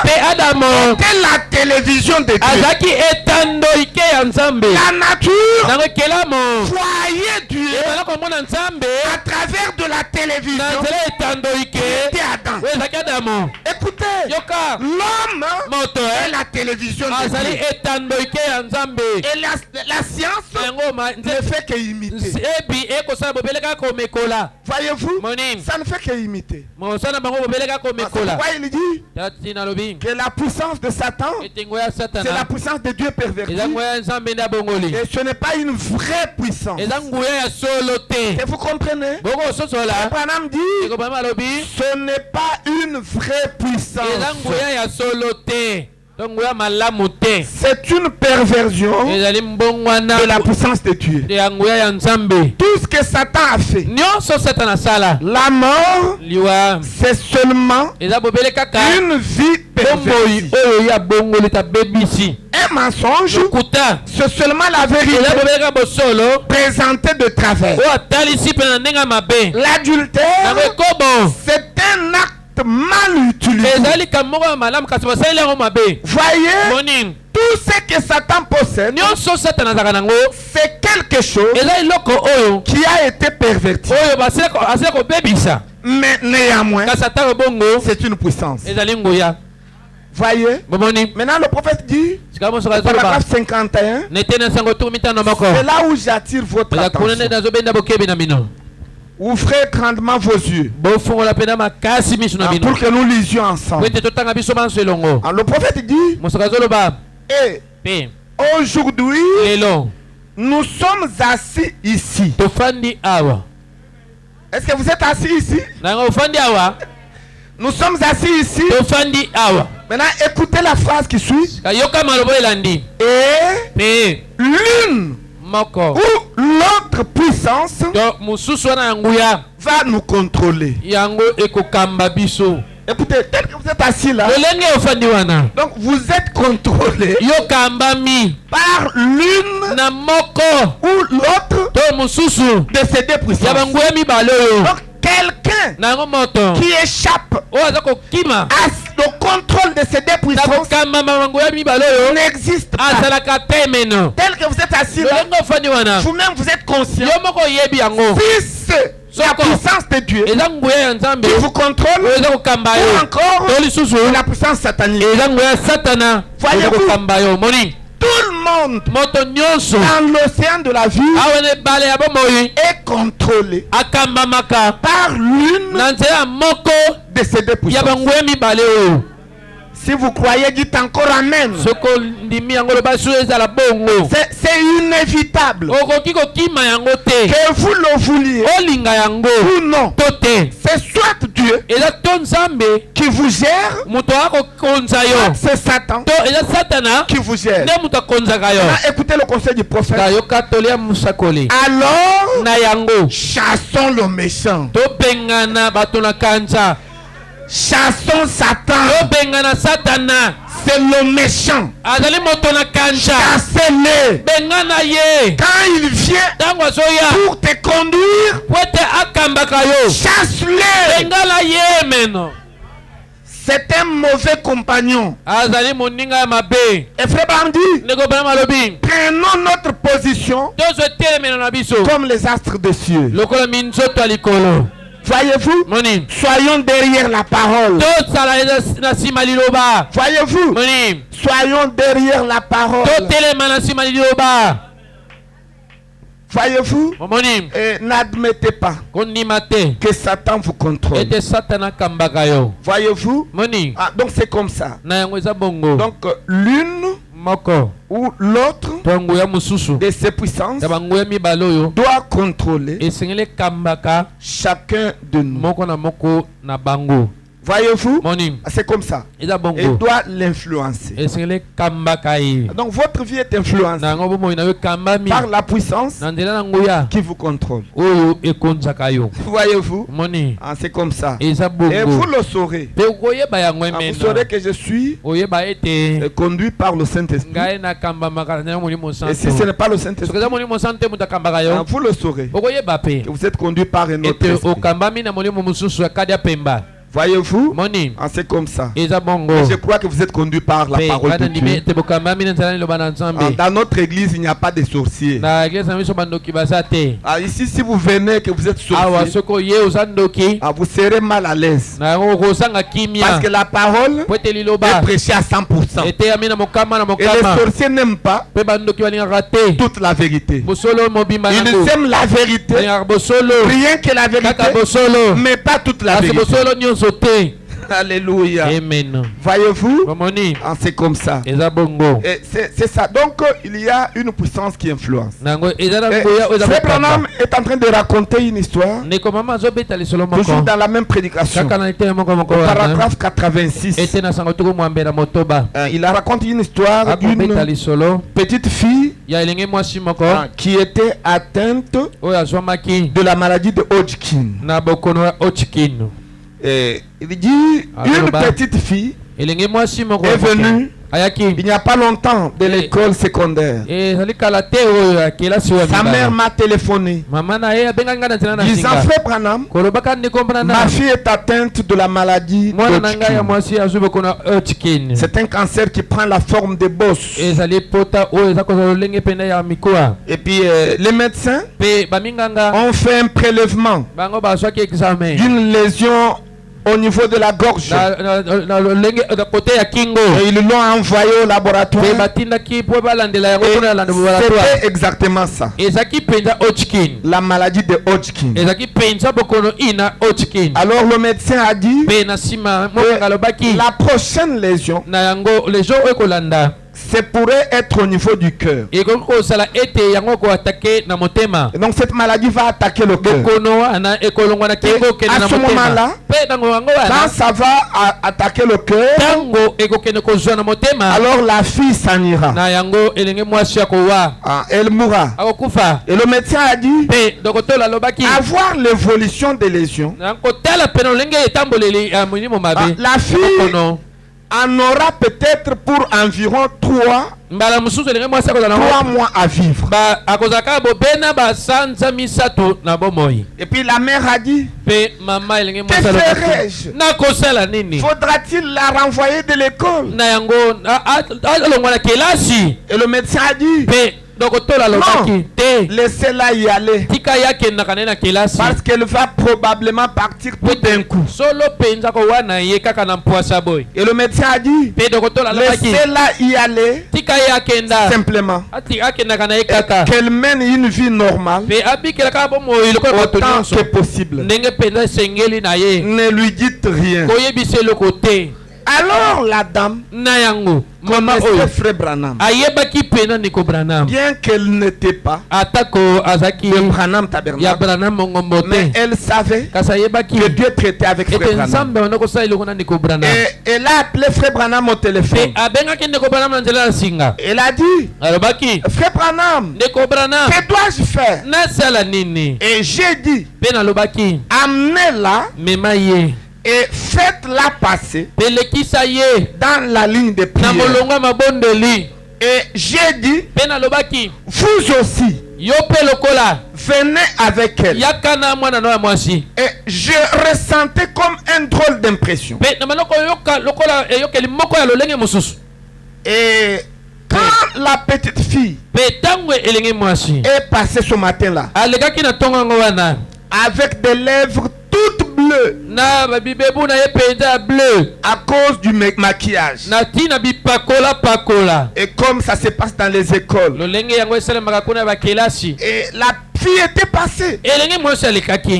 Et Adam était la télévision de Dieu. La nature voyait Dieu à travers de la télévision. C'était Adam. Écoutez, l'homme est la télévision de Dieu. Et la science ne fait qu'imiter. Voyez-vous, ça ne fait qu'imiter. Pourquoi il dit que la puissance de Satan, c'est la puissance de Dieu pervertie, et ce n'est pas une vraie puissance. Et vous comprenez? Abraham dit, ce n'est pas une vraie puissance. C'est une perversion de la puissance de Dieu. Tout ce que Satan a fait, la mort, c'est seulement une vie pervertie. Un mensonge, c'est seulement la vérité présentée de travers. L'adultère, c'est un acte mal utilisé. Voyez, tout ce que Satan possède, c'est quelque chose qui a été perverti. Mais néanmoins, c'est une puissance. Voyez, maintenant le prophète dit, paragraphe 51, c'est là où j'attire votre attention. Ouvrez grandement vos yeux pour que nous lisions ensemble. Alors, le prophète dit, et aujourd'hui, nous sommes assis ici. Est-ce que vous êtes assis ici? Nous sommes assis ici. Maintenant, écoutez la phrase qui suit. Et l'une ou l'autre puissance va nous contrôler. Écoutez, tel que vous êtes assis là, donc vous êtes contrôlé par l'une ou l'autre de ces deux puissances. Donc quelqu'un qui échappe à le contrôle de ces deux puissances n'existe pas. Tel que vous êtes assis là, vous-même vous êtes conscient. Si la puissance de Dieu qui vous contrôle, ou encore la puissance satanique. Voyez-vous, tout le monde dans l'océan de la vie est contrôlé par l'une de ces deux puissances. Si vous croyez, dites encore Amen. C'est inévitable. Que vous le vouliez ou non, c'est soit Dieu qui vous gère, soit c'est Satan qui vous gère. Écoutez le conseil du prophète. Alors, chassons le méchant. Chassons Satan. C'est le méchant. Chassez-le. Quand il vient pour te conduire, chasse-le. C'est un mauvais compagnon. Et frère Bandi, prenons notre position comme les astres des cieux. Voyez-vous, soyons derrière la parole. Voyez-vous, soyons derrière la parole. Voyez-vous, n'admettez pas que Satan vous contrôle. Voyez-vous, donc c'est comme ça. Donc l'une ou l'autre de ces puissances doit contrôler chacun de nous. Voyez-vous, c'est comme ça. Il doit l'influencer. Donc votre vie est influencée par la puissance qui vous contrôle. Voyez-vous, c'est comme ça. Et vous le saurez. Vous saurez que je suis conduit par le Saint-Esprit. Et si ce n'est pas le Saint-Esprit, vous le saurez que vous êtes conduit par un autre esprit. Voyez-vous, c'est comme ça. Je crois que vous êtes conduit par la parole de Dieu. Dans notre église, il n'y a pas de sorciers. Ici, si vous venez que vous êtes sorcier, vous serez mal à l'aise. Parce que la parole est prêchée à 100%. Et les sorciers n'aiment pas toute la vérité. Ils aiment la vérité, rien que la vérité, mais pas toute la vérité. Alléluia. Amen. Voyez-vous, c'est comme ça. C'est ça. Donc, il y a une puissance qui influence. Frère Branham est en train de raconter une histoire. Toujours dans la même prédication. Au paragraphe 86. Il a raconté une histoire d'une petite fille qui était atteinte de la maladie de Hodgkin. Et il dit, une petite fille est venue il n'y a pas longtemps de l'école secondaire. Sa mère m'a téléphoné disant, frère Branham, ma fille est atteinte de la maladie Hodgkin. C'est un cancer qui prend la forme de bosse. Et puis les médecins ont fait un prélèvement d'une lésion au niveau de la gorge. Et ils l'ont envoyé au laboratoire. C'était exactement ça. La maladie de Hodgkin. Alors le médecin a dit la prochaine lésion, c'est pourrait être au niveau du cœur. Et donc cette maladie va attaquer le cœur. Et à ce moment-là, quand ça va attaquer le cœur, alors la fille s'en ira. Elle mourra. Et le médecin a dit, avoir l'évolution des lésions, la fille en aura peut-être pour environ 3 3 mois à vivre. Et puis la mère a dit, que ferais-je? Faudra-t-il la renvoyer de l'école? Et le médecin a dit, non, laissez-la y aller. Parce qu'elle va probablement partir tout d'un coup. Et le médecin a dit, laissez-la y aller simplement. Qu'elle mène une vie normale autant que possible. Ne lui dites rien. Alors la dame connaissait Frère Branham. Bien qu'elle n'était pas le Branham Tabernacle, mais elle savait que Dieu traitait avec Frère Branham. Et elle a appelé Frère Branham au téléphone. Elle a dit, Frère Branham, que dois-je faire? Et j'ai dit, amenez-la et faites-la passer dans la ligne de prière. Et j'ai dit, vous aussi, venez avec elle. Et je ressentais comme un drôle d'impression. Et quand la petite fille est passée ce matin-là, avec des lèvres toutes bleues, à cause du maquillage, et comme ça se passe dans les écoles, et la fille était passée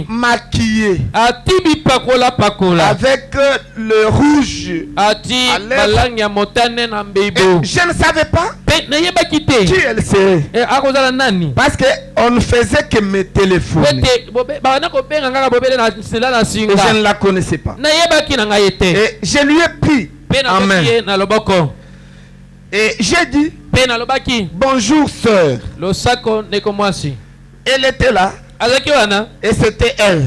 maquillée avec le rouge à lèvres. Et je ne savais pas qui elle serait, parce qu'on ne faisait que me téléphoner et je ne la connaissais pas. Et je lui ai pris en main et j'ai dit, bonjour sœur. Elle était là et c'était elle.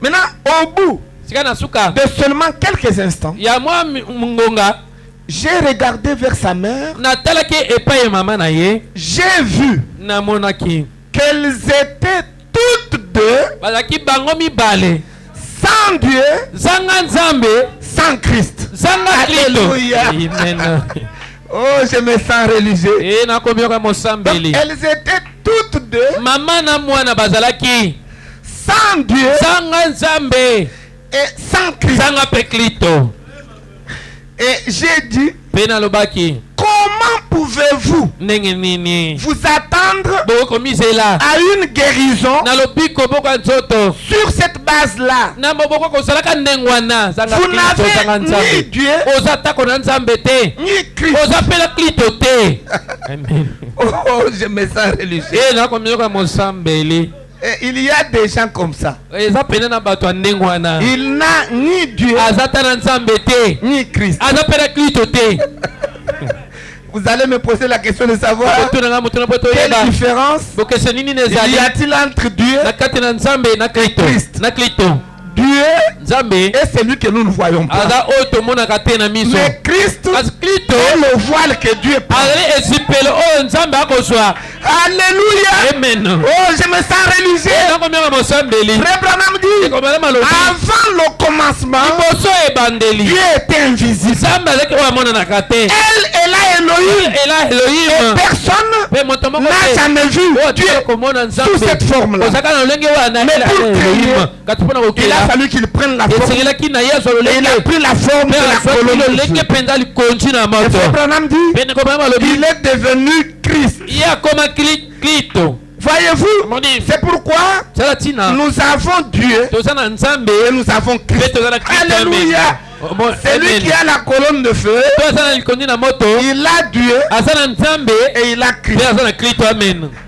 Maintenant, au bout de seulement quelques instants, j'ai regardé vers sa mère. J'ai vu qu'elles étaient toutes deux sans Dieu, sans Christ. Alléluia. Oh, je me sens religieux. Donc, elles étaient toutes deux sans Dieu et sans Christ. Et j'ai dit, comment pouvez-vous vous attendre à une guérison sur cette base-là? Vous n'avez ni Dieu ni Christ. Oh, je me sens religieux. Et il y a des gens comme ça. Il n'a ni Dieu ni Christ. Vous allez me poser la question de savoir quelle différence y a-t-il entre Dieu et Christ? Dieu est celui que nous ne voyons pas. Mais Christ est le voile que Dieu porte. Alléluia. Amen. Oh, je me sens religieux. Frère Branham dit, avant le commencement, Dieu était invisible. Elle est là, Elohim. Et personne n'a jamais vu Dieu sous cette forme-là. Mais pour créer, il a fallu qu'il prenne la forme. Et il a pris la forme de la colonne de feu. Et Frère Branham dit, il est devenu Christ. Voyez-vous, c'est pourquoi nous avons Dieu et nous avons Christ. Alléluia. Celui qui a la colonne de feu, il a Dieu et il a Christ.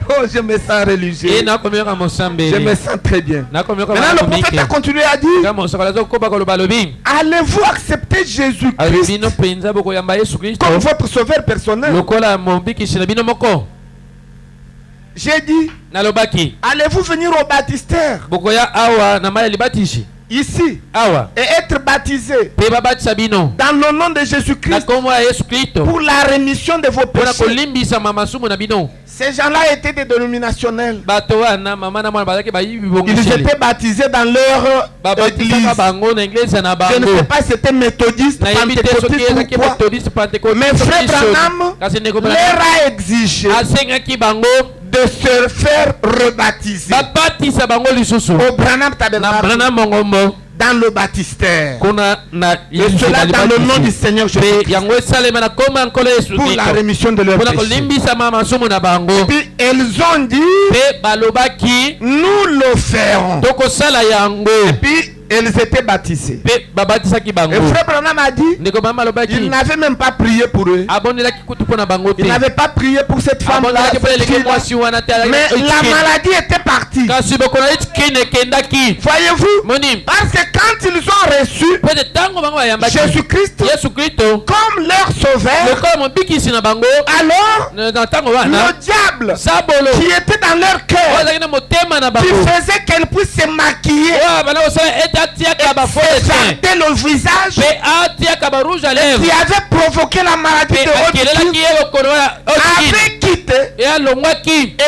Oh, je me sens religieux. Je me sens très bien. Maintenant, le prophète a continué à dire, allez-vous accepter Jésus-Christ comme votre sauveur personnel? J'ai dit, allez-vous venir au baptistère? ici et être baptisé dans le nom de Jésus-Christ pour la rémission de vos péchés. Ces gens-là étaient des dénominationnels. Ils étaient baptisés dans leur église. Je ne sais pas si c'était méthodiste, pentecôtiste ou quoi. Mais Frère Branham leur a exigé de se faire rebaptiser au Branham Tabernacle dans le baptistère. Et cela dans le nom du Seigneur Jésus-Christ pour la rémission de leurs péchés. Et puis elles ont dit, nous le ferons. Et puis elles étaient baptisées. Et Frère Branham a dit, il n'avait même pas prié pour eux. Il n'avait pas prié pour cette femme-là. Mais la maladie était partie. Voyez-vous? Parce que quand ils ont reçu Jésus-Christ comme leur sauveur, alors le diable qui était dans leur cœur, qui faisait qu'elle puisse se maquiller, écarter le visage, qui avait provoqué la maladie de Hodgkin, avait quitté et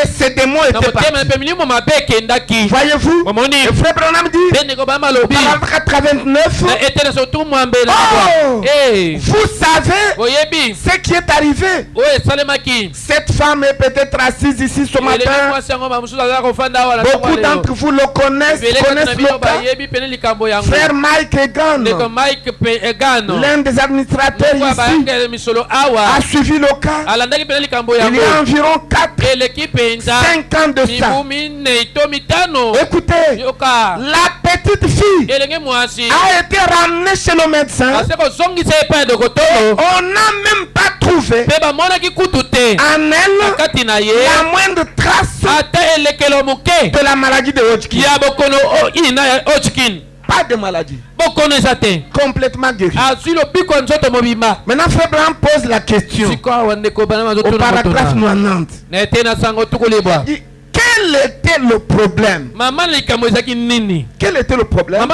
ces démons étaient partis. Voyez-vous? Et Frère Branham dit, paragraphe 89, vous savez ce qui est arrivé. Cette femme est peut-être assise ici ce matin. Beaucoup d'entre vous le connaissent le cas. Frère Mike Egan, l'un des administrateurs ici, a suivi le cas. Il y a environ 5 ans de ça. Écoutez, la petite fille a été ramenée chez le médecin. On n'a même pas trouvé en elle la moindre trace de la maladie de Hodgkin. Pas de maladie. Complètement guéri. Maintenant, Frère Branham pose la question au paragraphe 90. Quel était le problème? Quel était le problème?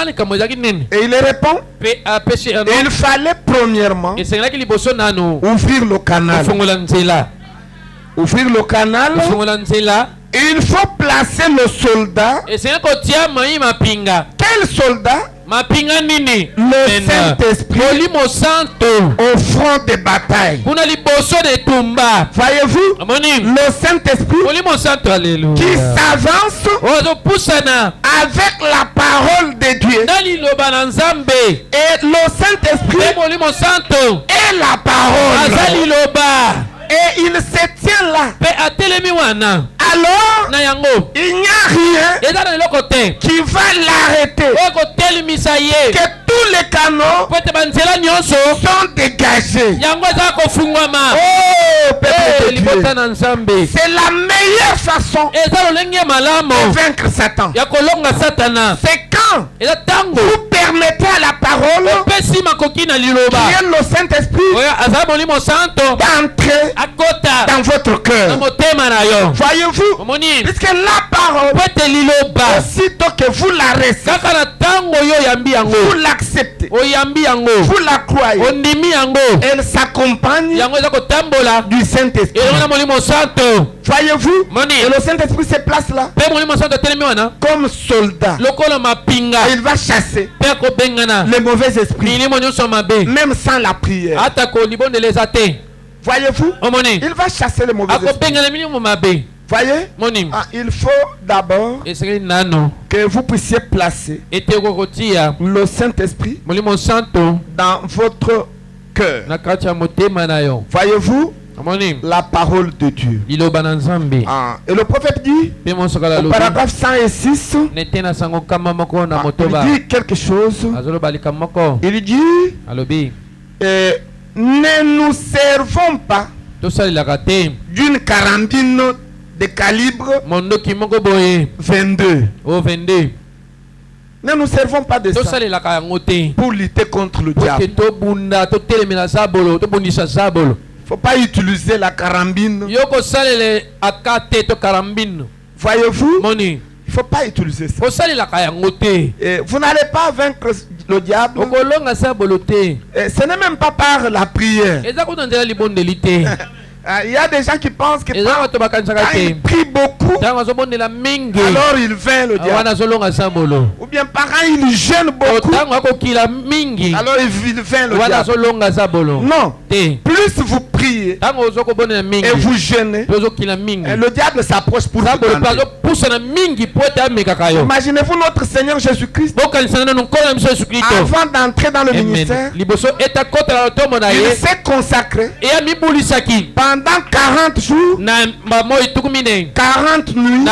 Et il répond, il fallait premièrement ouvrir le canal. Ouvrir le canal. Il faut placer le soldat. Quel soldat? Le Saint-Esprit au front des batailles. Voyez-vous? Le Saint-Esprit qui s'avance avec la parole de Dieu. Et le Saint-Esprit est la parole. Et il se tient là. Alors, il n'y a rien qui va l'arrêter. Que tous les canaux sont dégagés. Oh, peuple de Dieu. C'est la meilleure façon de vaincre Satan. C'est quand vous permettez à la parole qui est le Saint-Esprit d'entrer dans votre cœur. Voyez-vous, puisque la parole, aussitôt que vous la recevez, vous l'acceptez, vous la croyez, elle s'accompagne du Saint-Esprit. Voyez-vous, et le Saint-Esprit se place là comme soldat. Et il va chasser les mauvais esprits, même sans la prière. Voyez-vous, il va chasser les mauvais esprits. Voyez, il faut d'abord que vous puissiez placer le Saint-Esprit dans votre cœur. Voyez-vous, la parole de Dieu. Et le prophète dit, au paragraphe 106, il dit quelque chose. Il dit, ne nous servons pas d'une carabine de calibre 22. Ne nous servons pas de ça pour lutter contre le diable. Il ne faut pas utiliser la carabine. Voyez-vous, Il ne faut pas utiliser ça. Et vous n'allez pas vaincre le diable. Ce n'est même pas par la prière. Il y a des gens qui pensent que quand ils prient beaucoup, alors il vainc le diable. Ou bien par il gêne beaucoup, alors il vainc le diable. Non. Plus vous priez et vous gênez, le diable s'approche pour vous tenter. Imaginez-vous notre Seigneur Jésus-Christ, avant d'entrer dans le ministère, il s'est consacré pendant 40 jours, 40 nuits,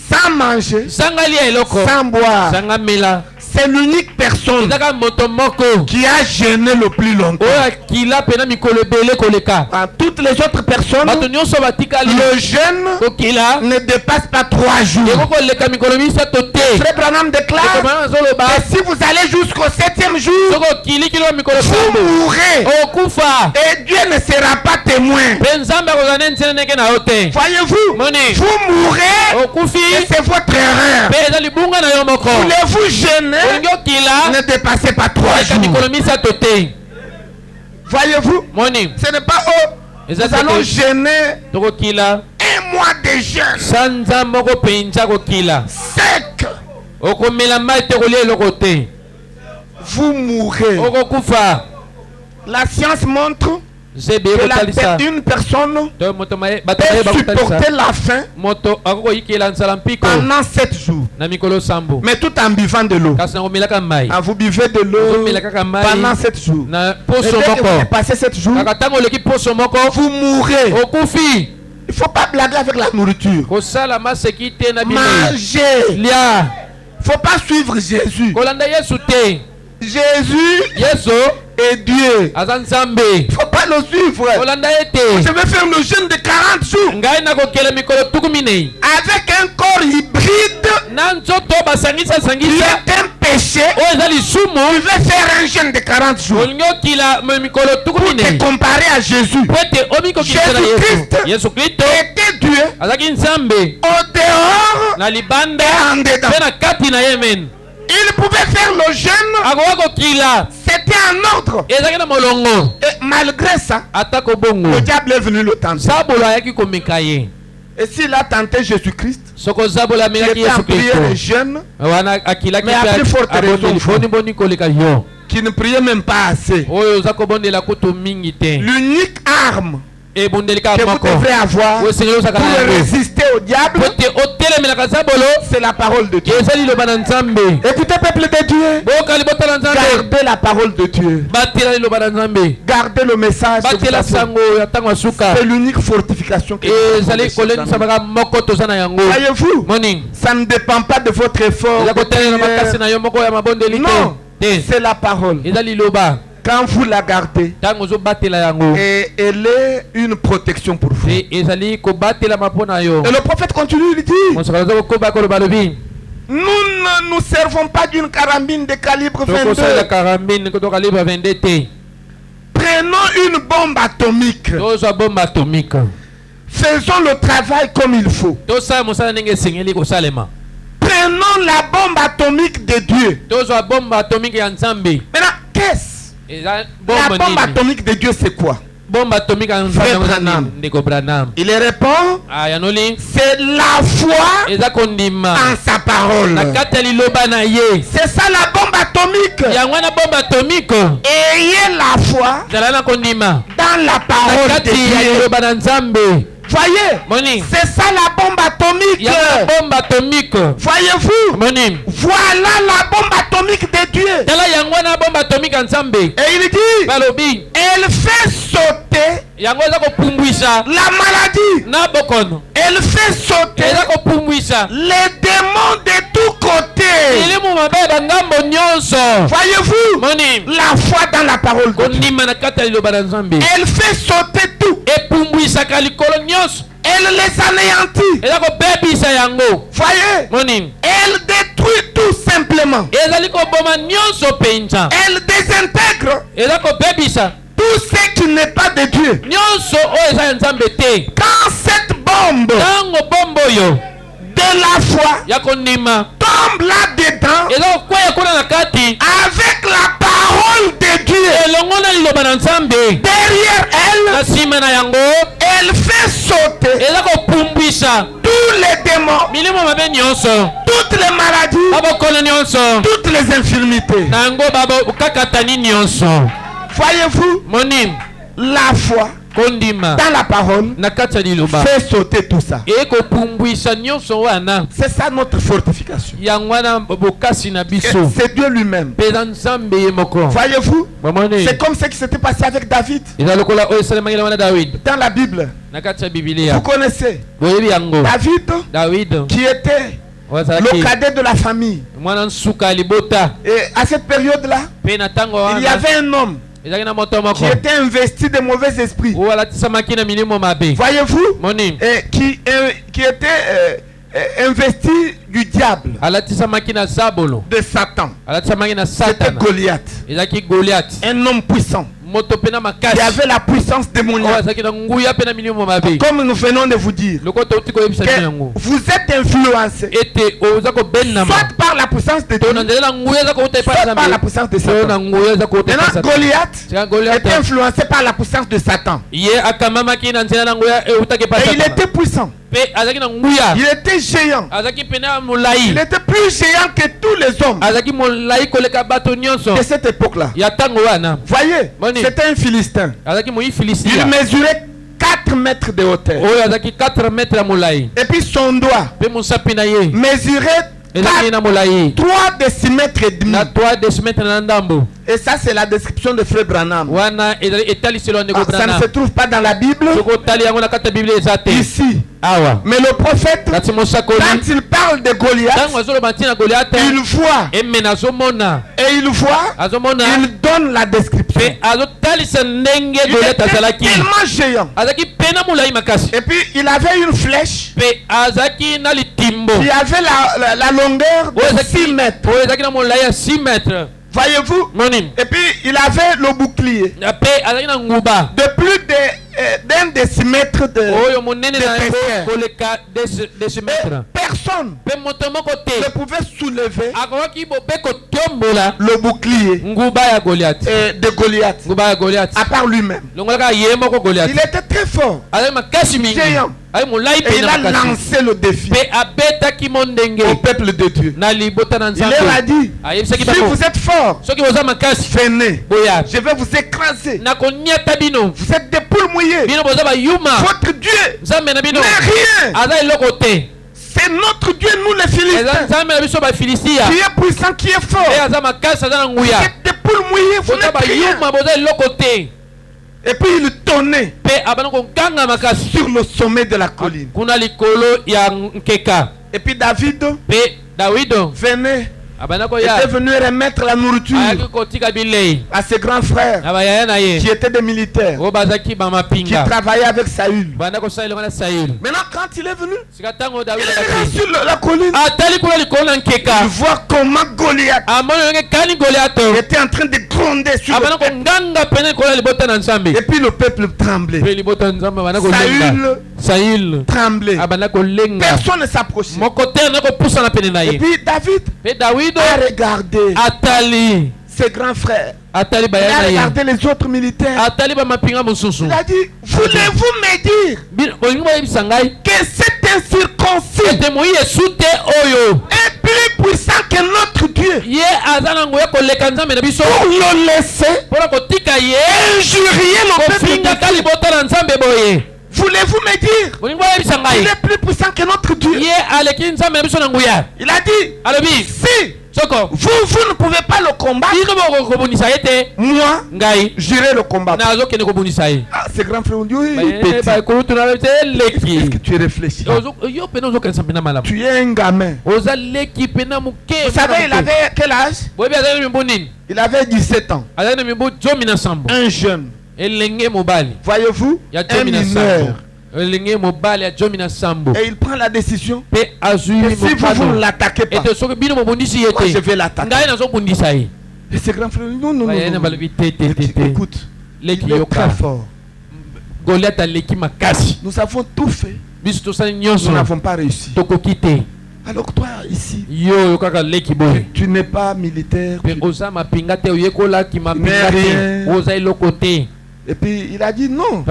sans manger, sans boire. C'est l'unique personne qui a gêné le plus longtemps. Toutes les autres personnes, le jeûne ne dépasse pas 3 jours. Frère Branham déclare que si vous allez jusqu'au 7e jour, vous mourrez et Dieu ne sera pas témoin. Voyez-vous, vous mourrez et c'est votre erreur. Voulez-vous gêner? Ne dépassez pas 3 jours. Voyez-vous, ce n'est pas nous allons gêner 1 mois de jeûne sec. Vous mourrez. La science montre que une personne peut supporter la faim pendant 7 jours, mais tout en buvant de l'eau. Vous buvez de l'eau pendant 7 jours. Et dès que vous passez 7 jours, vous mourrez. Il ne faut pas blaguer avec la nourriture. Manger. Il ne faut pas suivre Jésus. Jésus est Dieu. Il ne faut pas le suivre. Je vais faire le jeûne de 40 jours avec un corps hybride qui est un péché. Je vais faire un jeûne de 40 jours pour te comparer à Jésus. Jésus-Christ était Dieu au dehors et en dedans. Il pouvait faire le jeûne. C'était un ordre. Et malgré ça, le diable est venu le tenter. Et s'il a tenté Jésus-Christ, qui était en prière et jeûne, mais à plus forte raison, qui ne priait même pas assez. L'unique arme que vous devrez avoir pour résister au diable, c'est la parole de Dieu. Écoutez, peuple de Dieu, gardez la parole de Dieu, gardez le message. C'est l'unique fortification que vous avez. Voyez-vous, ça ne dépend pas de votre effort. Non, c'est la parole. Quand vous la gardez, et elle est une protection pour vous. Et le prophèt continue, il dit, nous ne nous servons pas d'une carabine de calibre 22. Prenons une bombe atomique. Faisons le travail comme il faut. Prenons la bombe atomique de Dieu. Maintenant, qu'est-ce? La bombe atomique de Dieu, c'est quoi? Il répond, c'est la foi en sa parole. C'est ça la bombe atomique. Ayez la foi dans la parole de Dieu. Voyez, c'est ça la bombe atomique. Voyez-vous, voilà la bombe atomique de Dieu. Et il dit, elle fait sauter la maladie. Elle fait sauter les démons de tous côtés. Voyez-vous, la foi dans la parole de Dieu. Elle fait sauter tout. Elle les anéantit. Voyez, elle détruit tout simplement. Elle désintègre tout ce qui n'est pas de Dieu. Quand cette bombe de la foi tombe là-dedans avec la parole de Dieu. Derrière elle, elle fait sauter tous les démons, toutes les maladies, toutes les infirmités. Voyez-vous, la foi dans la parole fait sauter tout ça. C'est ça notre fortification. C'est Dieu lui-même. Voyez-vous, c'est comme ce qui s'était passé avec David dans la Bible. Vous connaissez David qui était le cadet de la famille. Et à cette période-là, il y avait un homme qui était investi de mauvais esprits. Voyez-vous, qui était investi du diable, de Satan. C'était Goliath, un homme puissant. Il y avait la puissance démoniaque. Comme nous venons de vous dire, que vous êtes influencé soit par la puissance de Dieu, soit par la puissance de Satan. Maintenant, Goliath était influencé par la puissance de Satan. Et il était puissant. Il était géant. Il était plus géant que tous les hommes de cette époque-là. Voyez, c'était un Philistin. Il mesurait 4 mètres de hauteur. Et puis son doigt mesurait 3 décimètres et demi. Et ça, c'est la description de Frère Branham. Ça ne se trouve pas dans la Bible ici. Mais le prophète, quand il parle de Goliath, il voit. Et il voit, il donne la description. Il était tellement géant. Et puis il avait une flèche qui avait la longueur de 6 mètres. Voyez-vous? Et puis il avait le bouclier de plus d'un décimètre d'épaisseur. Personne ne pouvait soulever le bouclier de Goliath à part lui-même. Il était très fort, géant. Et il a lancé le défi au peuple de Dieu. Il leur a dit, si vous êtes fort, venez, je vais vous écraser. Vous êtes des poules mouillées. Votre Dieu n'est rien. C'est notre Dieu, nous les Philistins, qui est puissant, qui est fort. Vous êtes des poules mouillées, vous n'êtes rien. Et puis il tonnait sur le sommet de la colline. Et puis David venait. était venu remettre la nourriture à ses grands frères qui étaient des militaires, qui travaillaient avec Saül. Maintenant, quand il est venu, il est venu sur la colline. Il voit comment Goliath était en train de gronder sur le peuple. Et puis le peuple tremblait. Saül tremblait. Personne ne s'approchait. Et puis David a regardé ses grands frères. Il a regardé les autres militaires. Il a dit, voulez-vous me dire que cet incirconcis est plus puissant que notre Dieu pour le laisser injurier le peuple de Dieu? Voulez-vous me dire qu'il est plus puissant que notre Dieu? Il a dit, si vous ne pouvez pas le combattre, moi j'irai le combattre. Ah, ces grands frères ont dit, oui, est-ce que tu réfléchis? Tu es un gamin. Vous savez, il avait quel âge? Il avait 17 ans. Un jeune. Voyez-vous, un mineur. Et il prend la décision que si vous ne l'attaquez pas, moi je vais l'attaquer. Et ses grands frères, non, écoute, il est très fort. Nous avons tout fait nous n'avons pas réussi. Alors toi ici, tu n'es pas militaire, tu n'es rien. Et puis il a dit non.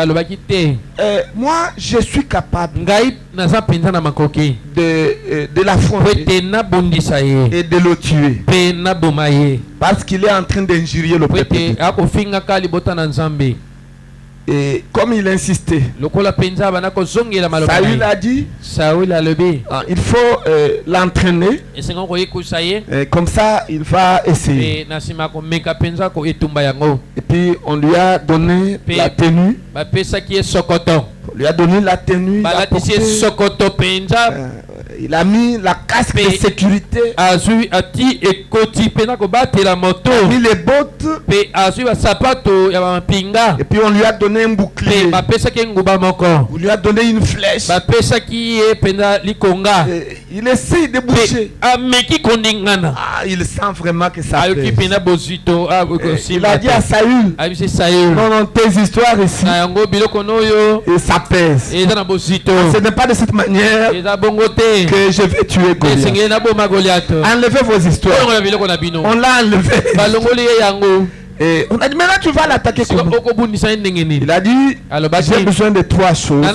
Moi je suis capable de l'affronter et de le tuer. Parce qu'il est en train d'injurier le peuple. Et comme il insistait, Saül a dit il faut l'entraîner. Comme ça il va essayer. Et puis on lui a donné la tenue. On lui a donné la tenue. Il a mis la casque de sécurité. Il a mis les bottes. Et puis on lui a donné un bouclier. On lui a donné une flèche. Il essaie de bouger. Il sent vraiment que ça pèse. Il a dit à Saül, non, tes histoires ici, et ça pèse. Ce n'est pas de cette manière que je vais tuer Goliath. Enlevez vos histoires. On l'a enlevé. Et on a dit maintenant tu vas l'attaquer comment? Il a dit j'ai besoin de 3 choses que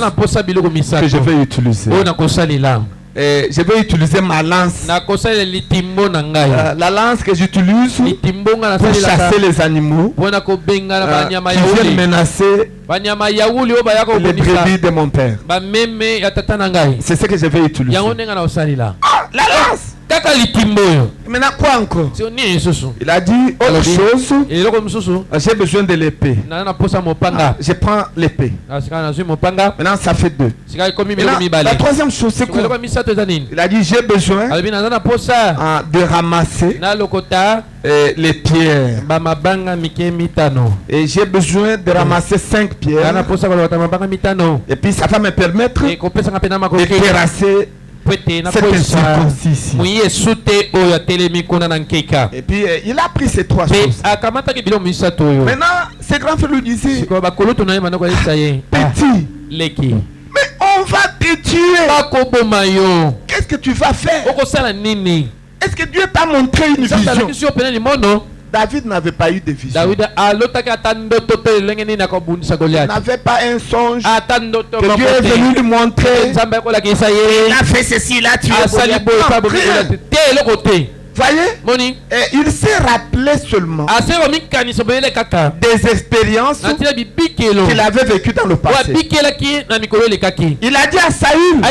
je vais utiliser. Je vais utiliser ma lance. La lance que j'utilise pour chasser les animaux qui viennent menacer les brebis de mon père. C'est ce que je vais utiliser. La lance. Maintenant quoi encore? Il a dit autre chose. J'ai besoin de l'épée. Je prends l'épée. Maintenant ça fait 2. La troisième chose c'est quoi? Il a dit j'ai besoin de ramasser les pierres. Et j'ai besoin de ramasser 5 pierres. Et puis ça va me permettre de terrasser cette circoncision. Et puis il a pris ces 3 choses. Maintenant, ces grands frères lui disaient petit, mais on va te tuer. Qu'est-ce que tu vas faire? Est-ce que Dieu t'a montré une vision? David n'avait pas eu de vision. Il n'avait pas un songe que Dieu est venu lui montrer. Il a fait ceci, il a tué Goliath. Voyez, il s'est rappelé seulement des expériences qu'il avait vécues dans le passé. Il a dit à Saül,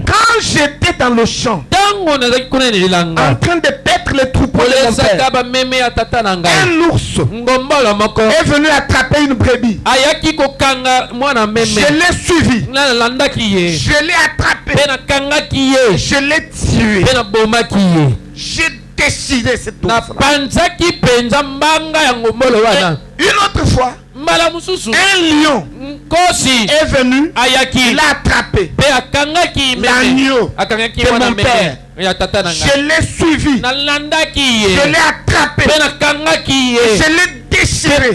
quand j'étais dans le champ en train de paître les troupeaux de mon père, un ours est venu attraper une brebis. Je l'ai suivi, je l'ai attrapé, je l'ai tué. J'ai décidé cette ours. Une autre fois, un lion est venu, il a attrapé l'agneau de mon père. Je l'ai suivi, je l'ai attrapé, je l'ai déchiré.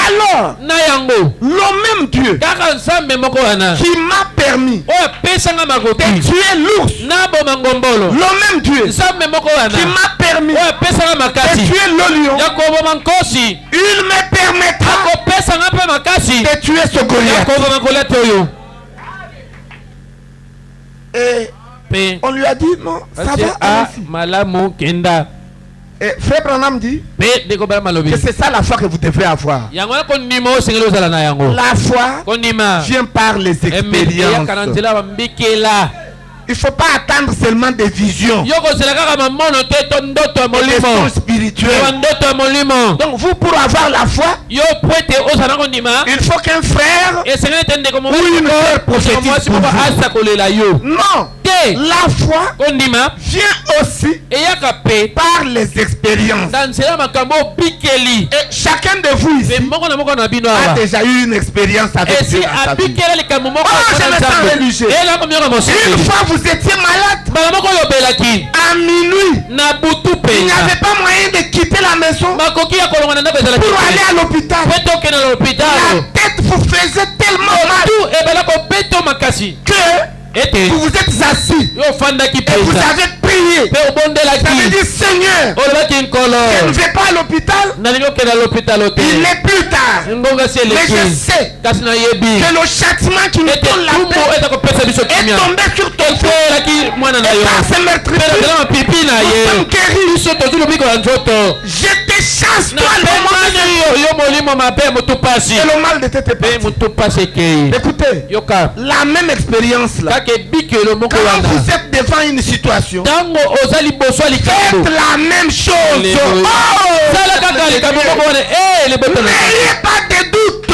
Alors, le même Dieu qui m'a permis de tuer l'ours, le même Dieu qui m'a permis de tuer le lion, il me permettra de tuer ce Goliath. Et on lui a dit non, ça va ainsi. Et Frère Branham dit que c'est ça la foi que vous devez avoir. La foi vient par les expériences. Il ne faut pas attendre seulement des visions. Des sons spirituels. Donc vous, pour avoir la foi, il faut qu'un frère ou une sœur prophétise pour vous. Non. La foi vient aussi par les expériences. Et chacun de vous ici a déjà eu une expérience avec Dieu dans sa vie. Oh, je me sens religieux. Une fois vous étiez malade à minuit, il n'y avait pas moyen de quitter la maison pour aller à l'hôpital. La tête vous faisait tellement mal que vous vous êtes assis et vous avez prié. Ça veut dire Seigneur, je ne vais pas à l'hôpital, il est plus tard, mais je sais que le châtiment qui nous donne la paix est tombé sur ton fils. Et par ces meurtrissures, nous sommes guéris. Je te chasse toi le mal de tes parties. Écoutez, la même expérience là. Quand vous êtes devant une situation, faites la même chose. N'ayez pas de doute.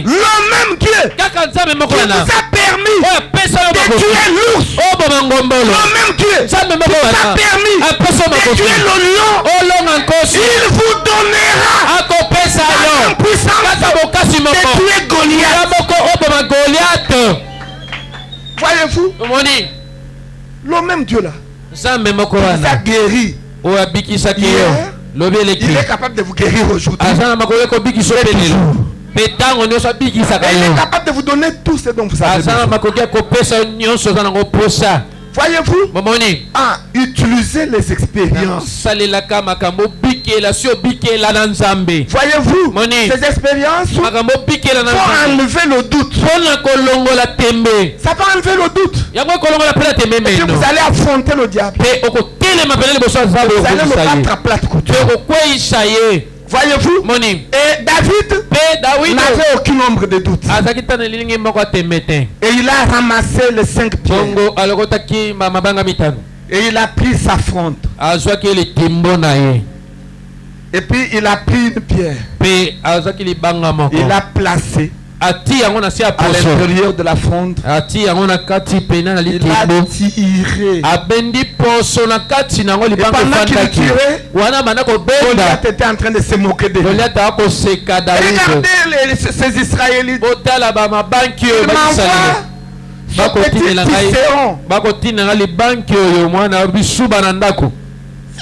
Le même Dieu qui vous a permis de tuer l'ours, le même Dieu qui vous a permis de tuer le lion, il vous donnera la puissance de tuer Goliath. Voyez-vous, le même Dieu là, qui vous a guéri hier, il est capable de vous guérir aujourd'hui. Il est capable de vous donner tout ce dont vous avez besoin. Voyez-vous, utilisez les expériences. Voyez-vous, ces expériences vont enlever le doute. Ça va enlever le doute. Et puis vous allez affronter le diable. Vous allez le battre à plate couture. Voyez-vous, et David n'avait aucun nombre de doutes. Et il a ramassé les 5 pierres. Et il a pris sa fronde. Et puis il a pris une pierre. Il a placé à l'intérieur de la fronde. Il a tiré. Et pendant qu'il tirait, Goliath était en train de se moquer de lui. Regardez ces Israélites. Il m'envoie ce petit tisserand.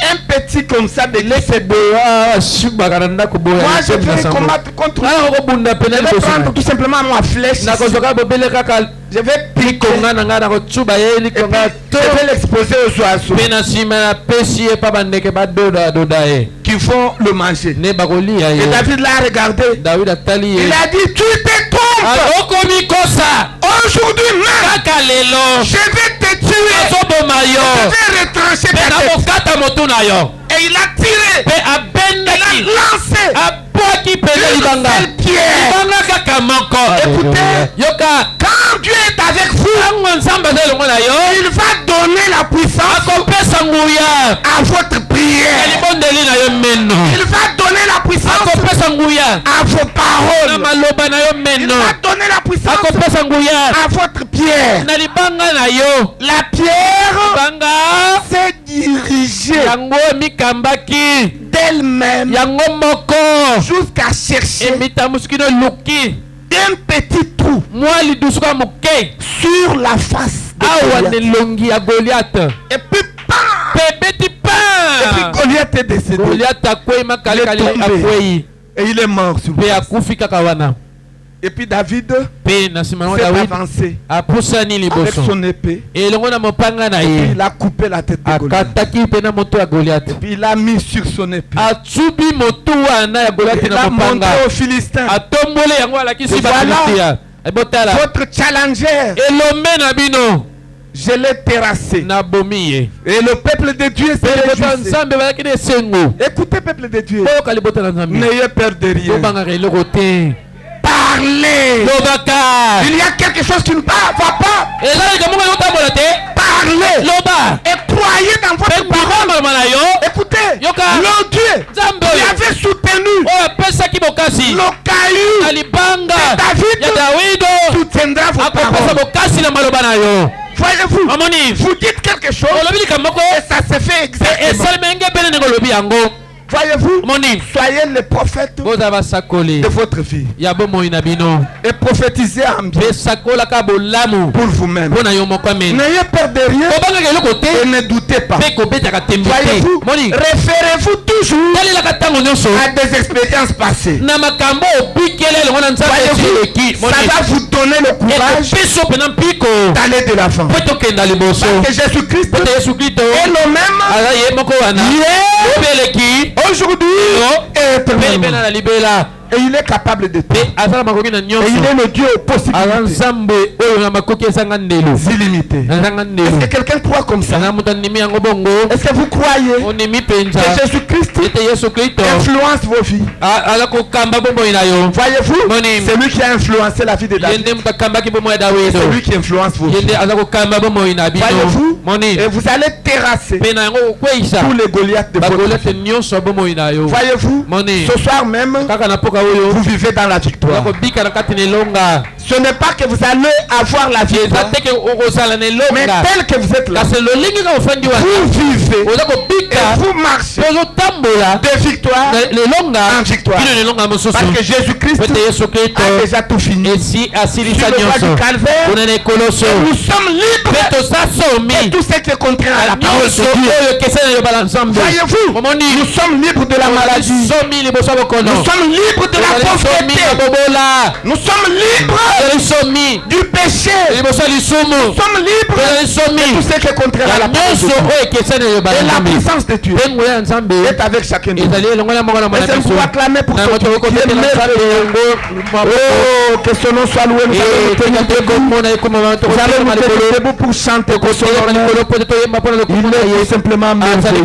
Un petit comme ça de l'effet. Moi je vais combattre contre lui. Je vais prendre tout simplement ma flèche. Je vais piquer. Et puis, je vais l'exposer aux oiseaux qui vont le manger. Et David l'a regardé. Il a dit, tu te trompes. Aujourd'hui même, je vais te tuer. Je vais retrancher ta tête. Et il a tiré. Il a lancé une seule pierre. Écoutez, quand Dieu est avec vous, il va donner la puissance à votre prière. Il va donner la puissance à vos paroles. Il va donner la puissance à votre pierre. La pierre s'est dirigée d'elle-même jusqu'à chercher un petit trou sur la face de Goliath. Et puis Goliath est décédé. Il est tombé. Et il est mort sur place. Et puis David s'est avancé avec son épée. Et il a coupé la tête de Goliath. Et puis il a mis sur son épée. Il a montré aux Philistins. Et voilà votre challenger. Je l'ai terrassé. Et le peuple de Dieu s'est réjoui. Écoutez, peuple de Dieu, n'ayez peur de rien. Parlez. Il y a quelque chose qui ne va pas. Parlez. Et croyez dans votre parole. Écoutez, le Dieu qui avait soutenu le caillou de David soutiendra vos paroles. Voyez-vous, vous dites quelque chose et ça se fait exactement. Voyez-vous, soyez les prophètes de votre vie. Et prophétisez en bien pour vous-même. N'ayez peur de rien et ne doutez pas. Voyez-vous, référez-vous toujours à des expériences passées. Voyez-vous, ça va vous donner le courage d'aller de l'avant. Parce que Jésus-Christ est le même hier, aujourd'hui et éternellement. Et il est capable de tout. Et il est le Dieu aux possibilités illimitées. Est-ce que quelqu'un croit comme ça? Est-ce que vous croyez que Jésus-Christ influence vos vies? Voyez-vous, c'est lui qui a influencé la vie de David. C'est lui qui influence vos vies. Voyez-vous, et vous allez terrasser tous les Goliaths de votre vie. Voyez-vous, ce soir même, vous vivez dans la victoire. Ce n'est pas que vous allez avoir la victoire, mais tel que vous êtes là, vous vivez et vous marchez de victoire en victoire. Parce que Jésus-Christ a déjà tout fini. Sur le roi du calvaire, nous sommes libres de tout ce qui est contraire à la parole de Dieu. Voyez-vous, nous sommes libres de la maladie. Nous sommes libres de la pauvreté. Nous sommes libres du péché. Nous sommes libres de tout ce qui est contraire à la parole de Dieu. Et la puissance de Dieu est avec chacun de nous. Et je vous acclame pour ce qui est merveilleux. Oh, que son nom soit loué. Nous allons nous tenir debout pour chanter. Il est tout simplement merveilleux.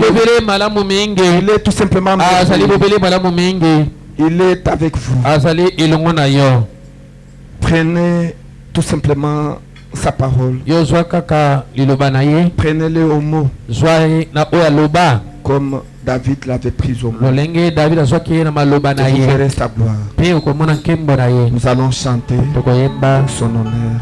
Il est tout simplement merveilleux. Il est avec vous. Prenez tout simplement sa parole. Prenez-le au mot. Comme David l'avait pris au mot. Et vous verrez sa gloire. Nous allons chanter son honneur.